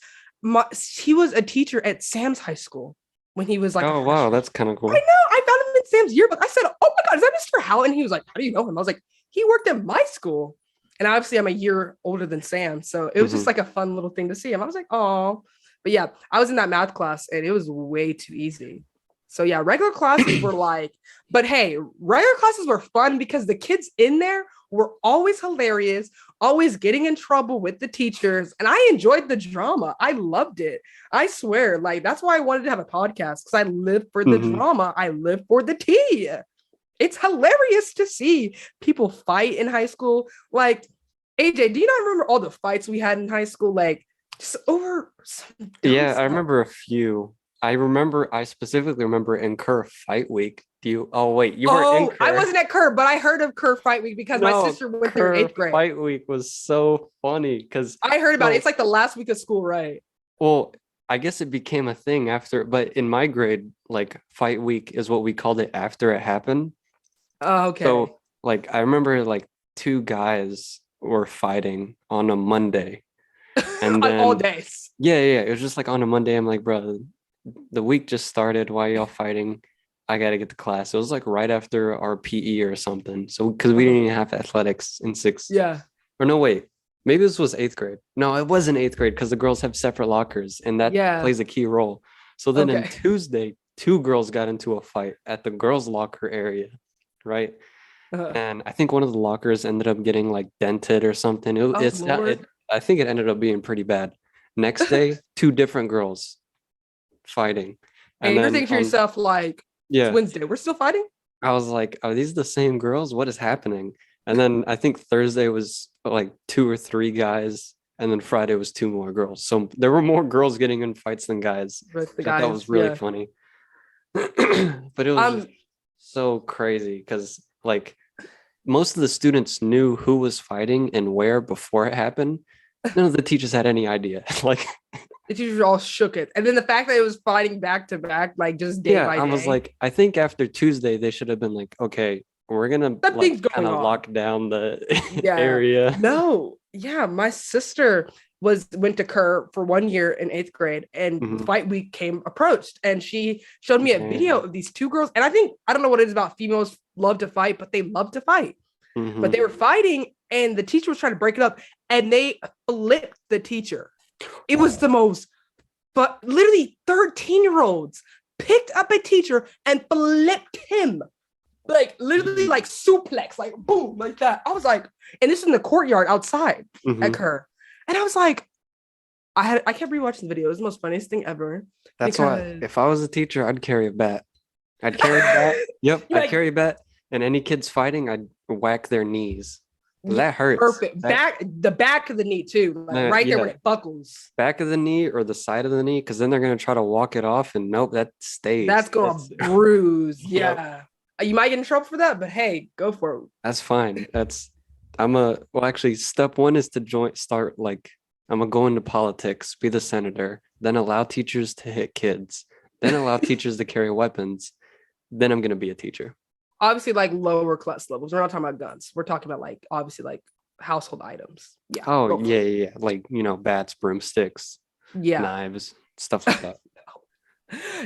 [SPEAKER 1] a teacher at Sam's high school when he was like a
[SPEAKER 2] Oh wow,
[SPEAKER 1] freshman.
[SPEAKER 2] that's kind of
[SPEAKER 1] I
[SPEAKER 2] cool.
[SPEAKER 1] know. I found him in Sam's yearbook. I said, "Oh my god, is that Mr. Howell?" And he was like, "How do you know him?" I was like, "He worked at my school." And obviously, I'm a year older than Sam, so it was just
[SPEAKER 2] Hmm.
[SPEAKER 1] like a fun little thing to see him. I was like, "Oh," but yeah, I was in that math class, and it was way too easy. So yeah, regular classes were like, but hey, regular classes were fun because the kids in there were always hilarious, always getting in trouble with the teachers, and I enjoyed the drama. I loved it. I swear, like that's why I wanted to have a podcast because I live for the
[SPEAKER 2] Hmm.
[SPEAKER 1] drama. I live for the tea. It's hilarious to see people fight in high school. Like, AJ, do you not remember all the fights we had in high school? Like, just over some dumb
[SPEAKER 2] Yeah, I
[SPEAKER 1] stuff.
[SPEAKER 2] remember a few. I specifically remember in Kerr Fight Week. Do you? Oh wait, you weren't in
[SPEAKER 1] Oh, I
[SPEAKER 2] Kerr.
[SPEAKER 1] wasn't at Curve, but I heard of Curve Fight Week because my
[SPEAKER 2] No,
[SPEAKER 1] sister went there in
[SPEAKER 2] Kerr
[SPEAKER 1] eighth grade.
[SPEAKER 2] Fight Week was so funny because
[SPEAKER 1] I heard about it.
[SPEAKER 2] so
[SPEAKER 1] It's like the last week of school, right?
[SPEAKER 2] well, I guess it became a thing after, but in my grade, like Fight Week is what we called it after it happened.
[SPEAKER 1] Oh, okay.
[SPEAKER 2] So like I remember like two guys were fighting on a Monday, and
[SPEAKER 1] On all
[SPEAKER 2] then
[SPEAKER 1] days.
[SPEAKER 2] yeah, it was just like on a Monday. I'm like, bro, the week just started. Why y'all fighting? I gotta get to class. It was like right after our PE or something. So because we didn't even have athletics in sixth,
[SPEAKER 1] Yeah.
[SPEAKER 2] or no, wait, maybe this was eighth grade. No, it wasn't eighth grade because the girls have separate lockers, and that
[SPEAKER 1] Yeah.
[SPEAKER 2] plays a key role. So then in
[SPEAKER 1] Okay.
[SPEAKER 2] Tuesday, two girls got into a fight at the girls' locker area, right?
[SPEAKER 1] Uh,
[SPEAKER 2] And I think one of the lockers ended up getting like dented or something.
[SPEAKER 1] oh
[SPEAKER 2] It's not
[SPEAKER 1] Lord.
[SPEAKER 2] it. I think it ended up being pretty bad. Next day, two different girls fighting,
[SPEAKER 1] And
[SPEAKER 2] and
[SPEAKER 1] you're
[SPEAKER 2] then
[SPEAKER 1] thinking to yourself, like, it's
[SPEAKER 2] yeah,
[SPEAKER 1] Wednesday. We're still fighting?
[SPEAKER 2] I was like, are these the same girls? What is happening? And then I think Thursday was like two or three guys, and then Friday was two more girls. So there were more girls getting in fights than guys,
[SPEAKER 1] With the
[SPEAKER 2] which I thought
[SPEAKER 1] guys.
[SPEAKER 2] was really
[SPEAKER 1] Yeah.
[SPEAKER 2] funny. But it was just
[SPEAKER 1] Um,
[SPEAKER 2] so crazy because like most of the students knew who was fighting and where before it happened. None of the teachers had any idea. Like,
[SPEAKER 1] the teachers all shook it. And then the fact that it was fighting back to back, like just day
[SPEAKER 2] yeah,
[SPEAKER 1] by
[SPEAKER 2] I was
[SPEAKER 1] day,
[SPEAKER 2] like, I think after Tuesday they should have been like, okay, we're gonna like
[SPEAKER 1] something's
[SPEAKER 2] kind
[SPEAKER 1] going
[SPEAKER 2] of
[SPEAKER 1] on.
[SPEAKER 2] lock down the
[SPEAKER 1] Yeah.
[SPEAKER 2] area.
[SPEAKER 1] No. Yeah. My sister went to Kerr for 1 year in eighth grade, and
[SPEAKER 2] Mhm.
[SPEAKER 1] fight week came approached, and she showed me a video
[SPEAKER 2] Dang.
[SPEAKER 1] of these two girls. And I don't know what it is about females love to fight, but they love to fight. But
[SPEAKER 2] Mhm.
[SPEAKER 1] they were fighting, and the teacher was trying to break it up, and they flipped the teacher. It was the most, but literally 13-year-olds picked up a teacher and flipped him. Like literally like suplex, like boom, like that. I was like, and this is in the courtyard outside at
[SPEAKER 2] Mhm.
[SPEAKER 1] Kerr. And I was like, I kept rewatching the video. It was the most funniest thing ever.
[SPEAKER 2] That's why
[SPEAKER 1] Because
[SPEAKER 2] if I was a teacher, I'd carry a bat. I'd carry a bat. Yep,
[SPEAKER 1] you're
[SPEAKER 2] I'd
[SPEAKER 1] like,
[SPEAKER 2] carry a bat. And any kids fighting, I'd whack their knees. That hurts.
[SPEAKER 1] perfect. The back of the knee too, like right there when
[SPEAKER 2] Yeah,
[SPEAKER 1] it buckles.
[SPEAKER 2] back of the knee or the side of the knee, because then they're gonna try to walk it off, and nope, that
[SPEAKER 1] That's
[SPEAKER 2] stays.
[SPEAKER 1] gonna
[SPEAKER 2] That's
[SPEAKER 1] bruise.
[SPEAKER 2] yep.
[SPEAKER 1] Yeah. You might get in trouble for that, but hey, go for
[SPEAKER 2] That's fine. Well, actually, step one is to start like I'm gonna go into politics, be the senator, then allow teachers to hit kids, then allow
[SPEAKER 1] it.
[SPEAKER 2] teachers to carry weapons. Then I'm gonna be a teacher.
[SPEAKER 1] Obviously, like lower class levels. We're not talking about guns. We're talking about like obviously like household items. Yeah.
[SPEAKER 2] Oh
[SPEAKER 1] Go
[SPEAKER 2] yeah, yeah, yeah. Like bats, broomsticks,
[SPEAKER 1] yeah.
[SPEAKER 2] knives, stuff like that.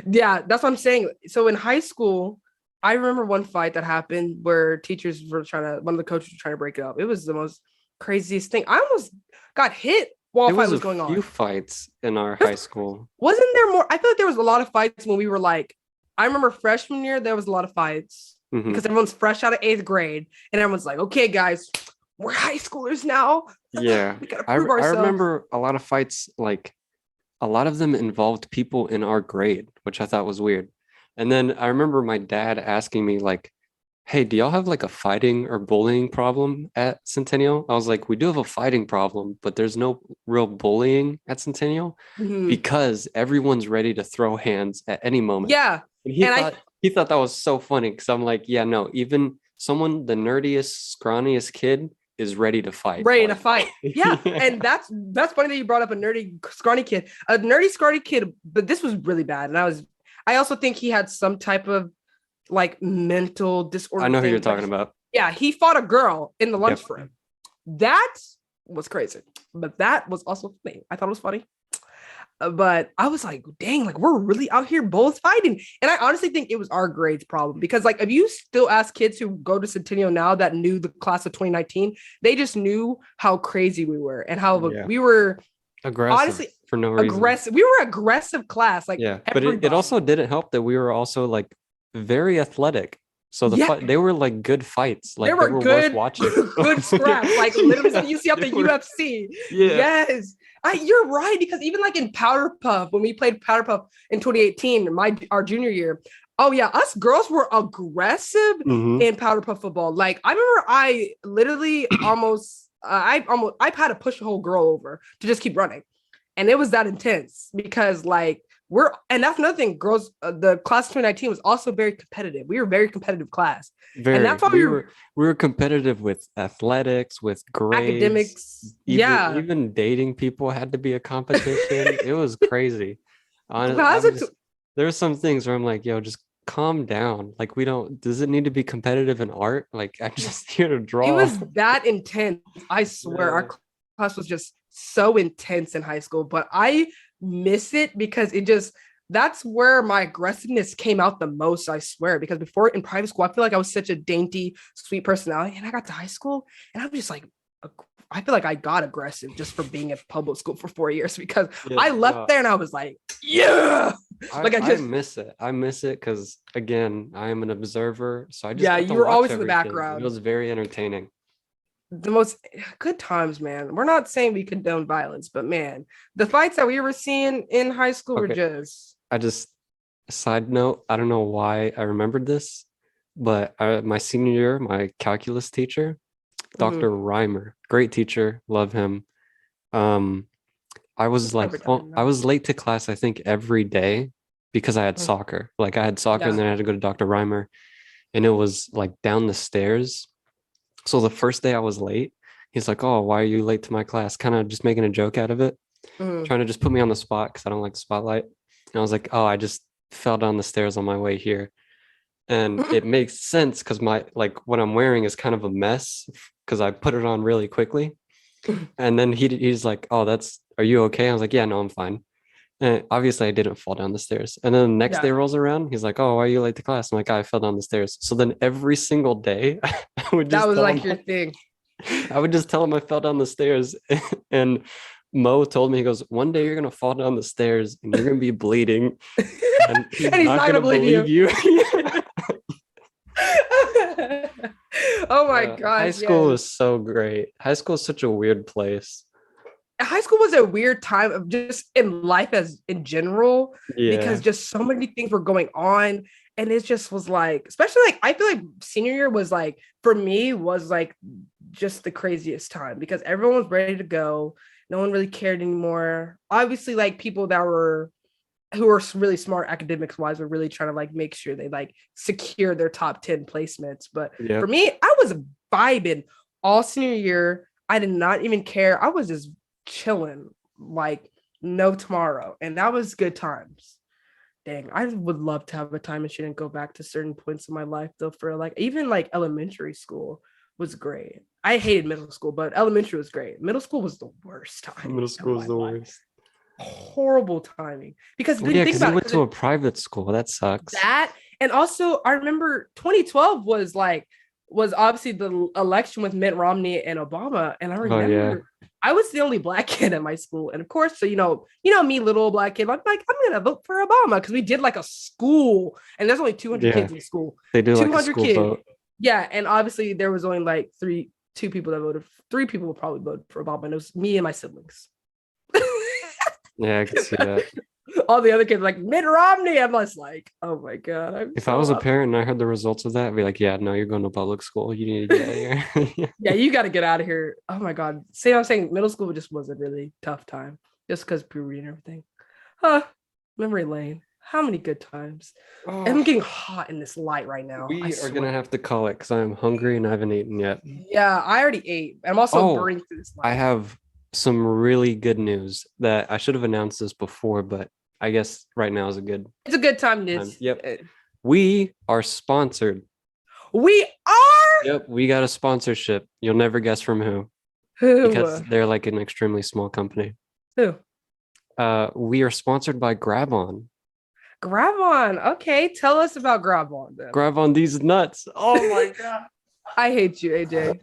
[SPEAKER 1] Yeah, that's what I'm saying. So in high school, I remember one fight that happened where teachers were trying to, one of the coaches was trying to break it up. It was the most craziest thing. I almost got hit while a
[SPEAKER 2] There
[SPEAKER 1] fight
[SPEAKER 2] was
[SPEAKER 1] was
[SPEAKER 2] a
[SPEAKER 1] going
[SPEAKER 2] few
[SPEAKER 1] on.
[SPEAKER 2] fights in our
[SPEAKER 1] There's,
[SPEAKER 2] high school.
[SPEAKER 1] wasn't there more? I feel like there was a lot of fights when we were like, I remember freshman year, there was a lot of fights
[SPEAKER 2] Hmm.
[SPEAKER 1] because everyone's fresh out of eighth grade. And everyone's like, okay, guys, we're high schoolers now.
[SPEAKER 2] Yeah,
[SPEAKER 1] We gotta
[SPEAKER 2] I
[SPEAKER 1] prove
[SPEAKER 2] I
[SPEAKER 1] ourselves.
[SPEAKER 2] remember a lot of fights. Like a lot of them involved people in our grade, which I thought was weird. And then I remember my dad asking me like, "Hey, do y'all have like a fighting or bullying problem at Centennial?" I was like, "We do have a fighting problem, but there's no real bullying at Centennial
[SPEAKER 1] Mhm.
[SPEAKER 2] because everyone's ready to throw hands at any moment."
[SPEAKER 1] Yeah.
[SPEAKER 2] And
[SPEAKER 1] And I
[SPEAKER 2] he thought that was so funny because I'm like, "Yeah, no, even someone the nerdiest, scrawniest kid is ready to fight."
[SPEAKER 1] ready to
[SPEAKER 2] Like,
[SPEAKER 1] fight. Yeah,
[SPEAKER 2] yeah.
[SPEAKER 1] and that's funny that you brought up a nerdy scrawny kid, a nerdy scrawny kid. But this was really bad, and I also think he had some type of like mental
[SPEAKER 2] I
[SPEAKER 1] disorder
[SPEAKER 2] know who you're
[SPEAKER 1] thing. But
[SPEAKER 2] talking about.
[SPEAKER 1] yeah, he fought a girl in the
[SPEAKER 2] Yep.
[SPEAKER 1] lunchroom. That was crazy, but that was also funny. I thought it was funny. But I was like, dang, like we're really out here both fighting. And I honestly think it was our grades problem because, like, if you still ask kids who go to Centennial now that knew the class of 2019, they just knew how crazy we were and how
[SPEAKER 2] Yeah.
[SPEAKER 1] we were
[SPEAKER 2] Aggressive
[SPEAKER 1] honestly
[SPEAKER 2] for no reason.
[SPEAKER 1] aggressive. We were aggressive class, like
[SPEAKER 2] Yeah. But it
[SPEAKER 1] everybody.
[SPEAKER 2] also didn't help that we were also like very athletic. So the
[SPEAKER 1] Yeah,
[SPEAKER 2] fight they were like good fights.
[SPEAKER 1] there
[SPEAKER 2] Like they
[SPEAKER 1] were
[SPEAKER 2] were worth
[SPEAKER 1] good,
[SPEAKER 2] watching.
[SPEAKER 1] good scraps, like literally
[SPEAKER 2] Yeah,
[SPEAKER 1] something you see out
[SPEAKER 2] they
[SPEAKER 1] the
[SPEAKER 2] were.
[SPEAKER 1] UFC.
[SPEAKER 2] Yeah.
[SPEAKER 1] Yes. You're right because even like in Powder Puff, when we played Powder Puff in 2018, our junior year, oh yeah, us girls were aggressive
[SPEAKER 2] Hmm.
[SPEAKER 1] in Powder Puff football. Like I remember, I literally I've had to push a whole girl over to just keep running, and it was that intense because like and that's another thing, girls, the class of 2019 was also very competitive. We were a very competitive class, and
[SPEAKER 2] Very.
[SPEAKER 1] that's why we were
[SPEAKER 2] We were competitive with athletics, with grades,
[SPEAKER 1] academics. Yeah,
[SPEAKER 2] even dating people had to be a competition. It was crazy.
[SPEAKER 1] class
[SPEAKER 2] I'm
[SPEAKER 1] of
[SPEAKER 2] just there's some things where I'm like, yo, just calm down. Like we don't does it need to be competitive in art? Like I'm just here to
[SPEAKER 1] it
[SPEAKER 2] draw.
[SPEAKER 1] was that intense. I swear,
[SPEAKER 2] Yeah.
[SPEAKER 1] our class was just so intense in high school, but I miss it because it just that's where my aggressiveness came out the most. I swear, because before in private school, I feel like I was such a dainty, sweet personality, and I got to high school, and I'm just like, I feel like I got aggressive just for being at public school for 4 years because
[SPEAKER 2] Yeah.
[SPEAKER 1] I left
[SPEAKER 2] No,
[SPEAKER 1] there and I was like, yeah, like I
[SPEAKER 2] I
[SPEAKER 1] just,
[SPEAKER 2] miss it. I miss it because again, I am an observer, so I just
[SPEAKER 1] yeah,
[SPEAKER 2] got to
[SPEAKER 1] you were
[SPEAKER 2] watch
[SPEAKER 1] always in the
[SPEAKER 2] everything. It
[SPEAKER 1] background.
[SPEAKER 2] was very entertaining.
[SPEAKER 1] The most good times, man. We're not saying we condone violence, but man, the fights that we were seeing in high school were
[SPEAKER 2] Okay.
[SPEAKER 1] just
[SPEAKER 2] I just side note, I don't know why I remembered this, but my senior year, my calculus teacher, Dr.
[SPEAKER 1] mhm.
[SPEAKER 2] Reimer, great teacher, love him. Um, I was like,
[SPEAKER 1] Every
[SPEAKER 2] oh,
[SPEAKER 1] time,
[SPEAKER 2] I
[SPEAKER 1] man.
[SPEAKER 2] was late to class, I think every day because I had
[SPEAKER 1] Mm.
[SPEAKER 2] soccer. Like I had soccer and
[SPEAKER 1] Yeah.
[SPEAKER 2] then I had to go to Dr. Reimer and it was like down the stairs. So the first day I was late, he's like, "Oh, why are you late to my class?" Kind of just making a joke out of it,
[SPEAKER 1] Mhm.
[SPEAKER 2] trying to just put me on the spot because I don't like the spotlight. And I was like, "Oh, I just fell down the stairs on my way here." And it makes sense because my like what I'm wearing is kind of a mess because I put it on really quickly. And then he's like, "Oh, that's are you okay?" I was like, "Yeah, no, I'm fine." And obviously I didn't fall down the stairs. And then the next day
[SPEAKER 1] Yeah.
[SPEAKER 2] rolls around, he's like, "Oh, why are you late to class?" I'm like, "I fell down the stairs." So then every single day I would
[SPEAKER 1] That
[SPEAKER 2] just
[SPEAKER 1] was
[SPEAKER 2] tell
[SPEAKER 1] like
[SPEAKER 2] him
[SPEAKER 1] your thing.
[SPEAKER 2] I would just tell him I fell down the stairs. And Mo told me, he goes, "One day you're gonna fall down the stairs and you're gonna be bleeding, and he's
[SPEAKER 1] And he's
[SPEAKER 2] not
[SPEAKER 1] not gonna
[SPEAKER 2] gonna
[SPEAKER 1] believe
[SPEAKER 2] believe
[SPEAKER 1] you.
[SPEAKER 2] you."
[SPEAKER 1] Oh my
[SPEAKER 2] High
[SPEAKER 1] gosh,
[SPEAKER 2] school
[SPEAKER 1] yes.
[SPEAKER 2] was so great. High school is such a weird place.
[SPEAKER 1] High school was a weird time of just in life as in general because
[SPEAKER 2] Yeah.
[SPEAKER 1] just so many things were going on, and it just was like, especially like I feel like senior year was like for me was like just the craziest time because everyone was ready to go, no one really cared anymore. Obviously like people that were who are really smart academics wise were really trying to like make sure they like secure their top 10 placements, but for
[SPEAKER 2] Yep.
[SPEAKER 1] me I was vibing all senior year. I did not even care. I was just chilling like no tomorrow, and that was good times. Dang, I would love to have a time machine and go back to certain points in my life though. For like even like elementary school was great. I hated middle school, but elementary was great. Middle school was the worst time
[SPEAKER 2] Middle
[SPEAKER 1] of
[SPEAKER 2] school is
[SPEAKER 1] my
[SPEAKER 2] the
[SPEAKER 1] life.
[SPEAKER 2] worst.
[SPEAKER 1] horrible timing because
[SPEAKER 2] Well,
[SPEAKER 1] then
[SPEAKER 2] yeah,
[SPEAKER 1] think
[SPEAKER 2] because you
[SPEAKER 1] about
[SPEAKER 2] went
[SPEAKER 1] it.
[SPEAKER 2] to a private school. That sucks.
[SPEAKER 1] That and also I remember 2012 was obviously the election with Mitt Romney and Obama, and I
[SPEAKER 2] Oh yeah.
[SPEAKER 1] remember I was the only black kid at my school, and of course, so me, little old black kid, I'm gonna vote for Obama because we did like a school, and there's only 200
[SPEAKER 2] Yeah.
[SPEAKER 1] kids in school,
[SPEAKER 2] They do like a
[SPEAKER 1] 200
[SPEAKER 2] school
[SPEAKER 1] kids,
[SPEAKER 2] vote.
[SPEAKER 1] yeah, and obviously there was only like two people that voted, three people will probably vote for Obama, and it was me and my siblings.
[SPEAKER 2] Yeah, I can see that.
[SPEAKER 1] All the other kids like Mitt Romney. I'm just like, oh my god, I'm
[SPEAKER 2] If I
[SPEAKER 1] so
[SPEAKER 2] was a
[SPEAKER 1] up.
[SPEAKER 2] parent and I heard the results of that, I'd be like, yeah, no, you're going to public school. You need to get out of here.
[SPEAKER 1] Yeah, you got to get out of here. Oh my god. See what I'm saying? Middle school just was a really tough time, just because puberty and everything. Huh. Memory lane. How many good times?
[SPEAKER 2] Oh,
[SPEAKER 1] I'm getting hot in this light right now. I
[SPEAKER 2] we are
[SPEAKER 1] swear.
[SPEAKER 2] gonna have to call it because I'm hungry and I haven't eaten yet.
[SPEAKER 1] Yeah, I already ate. I'm also
[SPEAKER 2] Oh,
[SPEAKER 1] burning through this
[SPEAKER 2] I
[SPEAKER 1] light.
[SPEAKER 2] have some really good news that I should have announced this before, but I guess right now is a good
[SPEAKER 1] It's a good time,
[SPEAKER 2] time.
[SPEAKER 1] Niz.
[SPEAKER 2] Yep. We are sponsored.
[SPEAKER 1] We are.
[SPEAKER 2] Yep, we got a sponsorship. You'll never guess from who because
[SPEAKER 1] Who?
[SPEAKER 2] they're like an extremely small company.
[SPEAKER 1] Who?
[SPEAKER 2] We are sponsored by Grab On.
[SPEAKER 1] Grab on. Okay, tell us about Grab on then.
[SPEAKER 2] Grab on these nuts. Oh my god.
[SPEAKER 1] I hate you, AJ.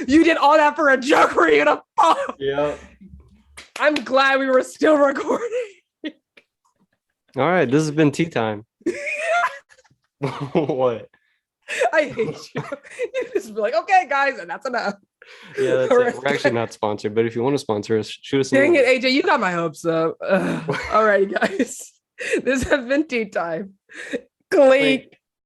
[SPEAKER 1] You did all that for a joke. Were you gonna fall?
[SPEAKER 2] Yeah.
[SPEAKER 1] I'm glad we were still recording.
[SPEAKER 2] All right, this has been tea time. What?
[SPEAKER 1] I hate you. You just be like, okay, guys, and that's enough.
[SPEAKER 2] Yeah, that's it. We're actually not sponsored, but if you want to sponsor us, shoot us.
[SPEAKER 1] Dang it, AJ, you got my hopes up. All right, guys. This has been tea time. Clink.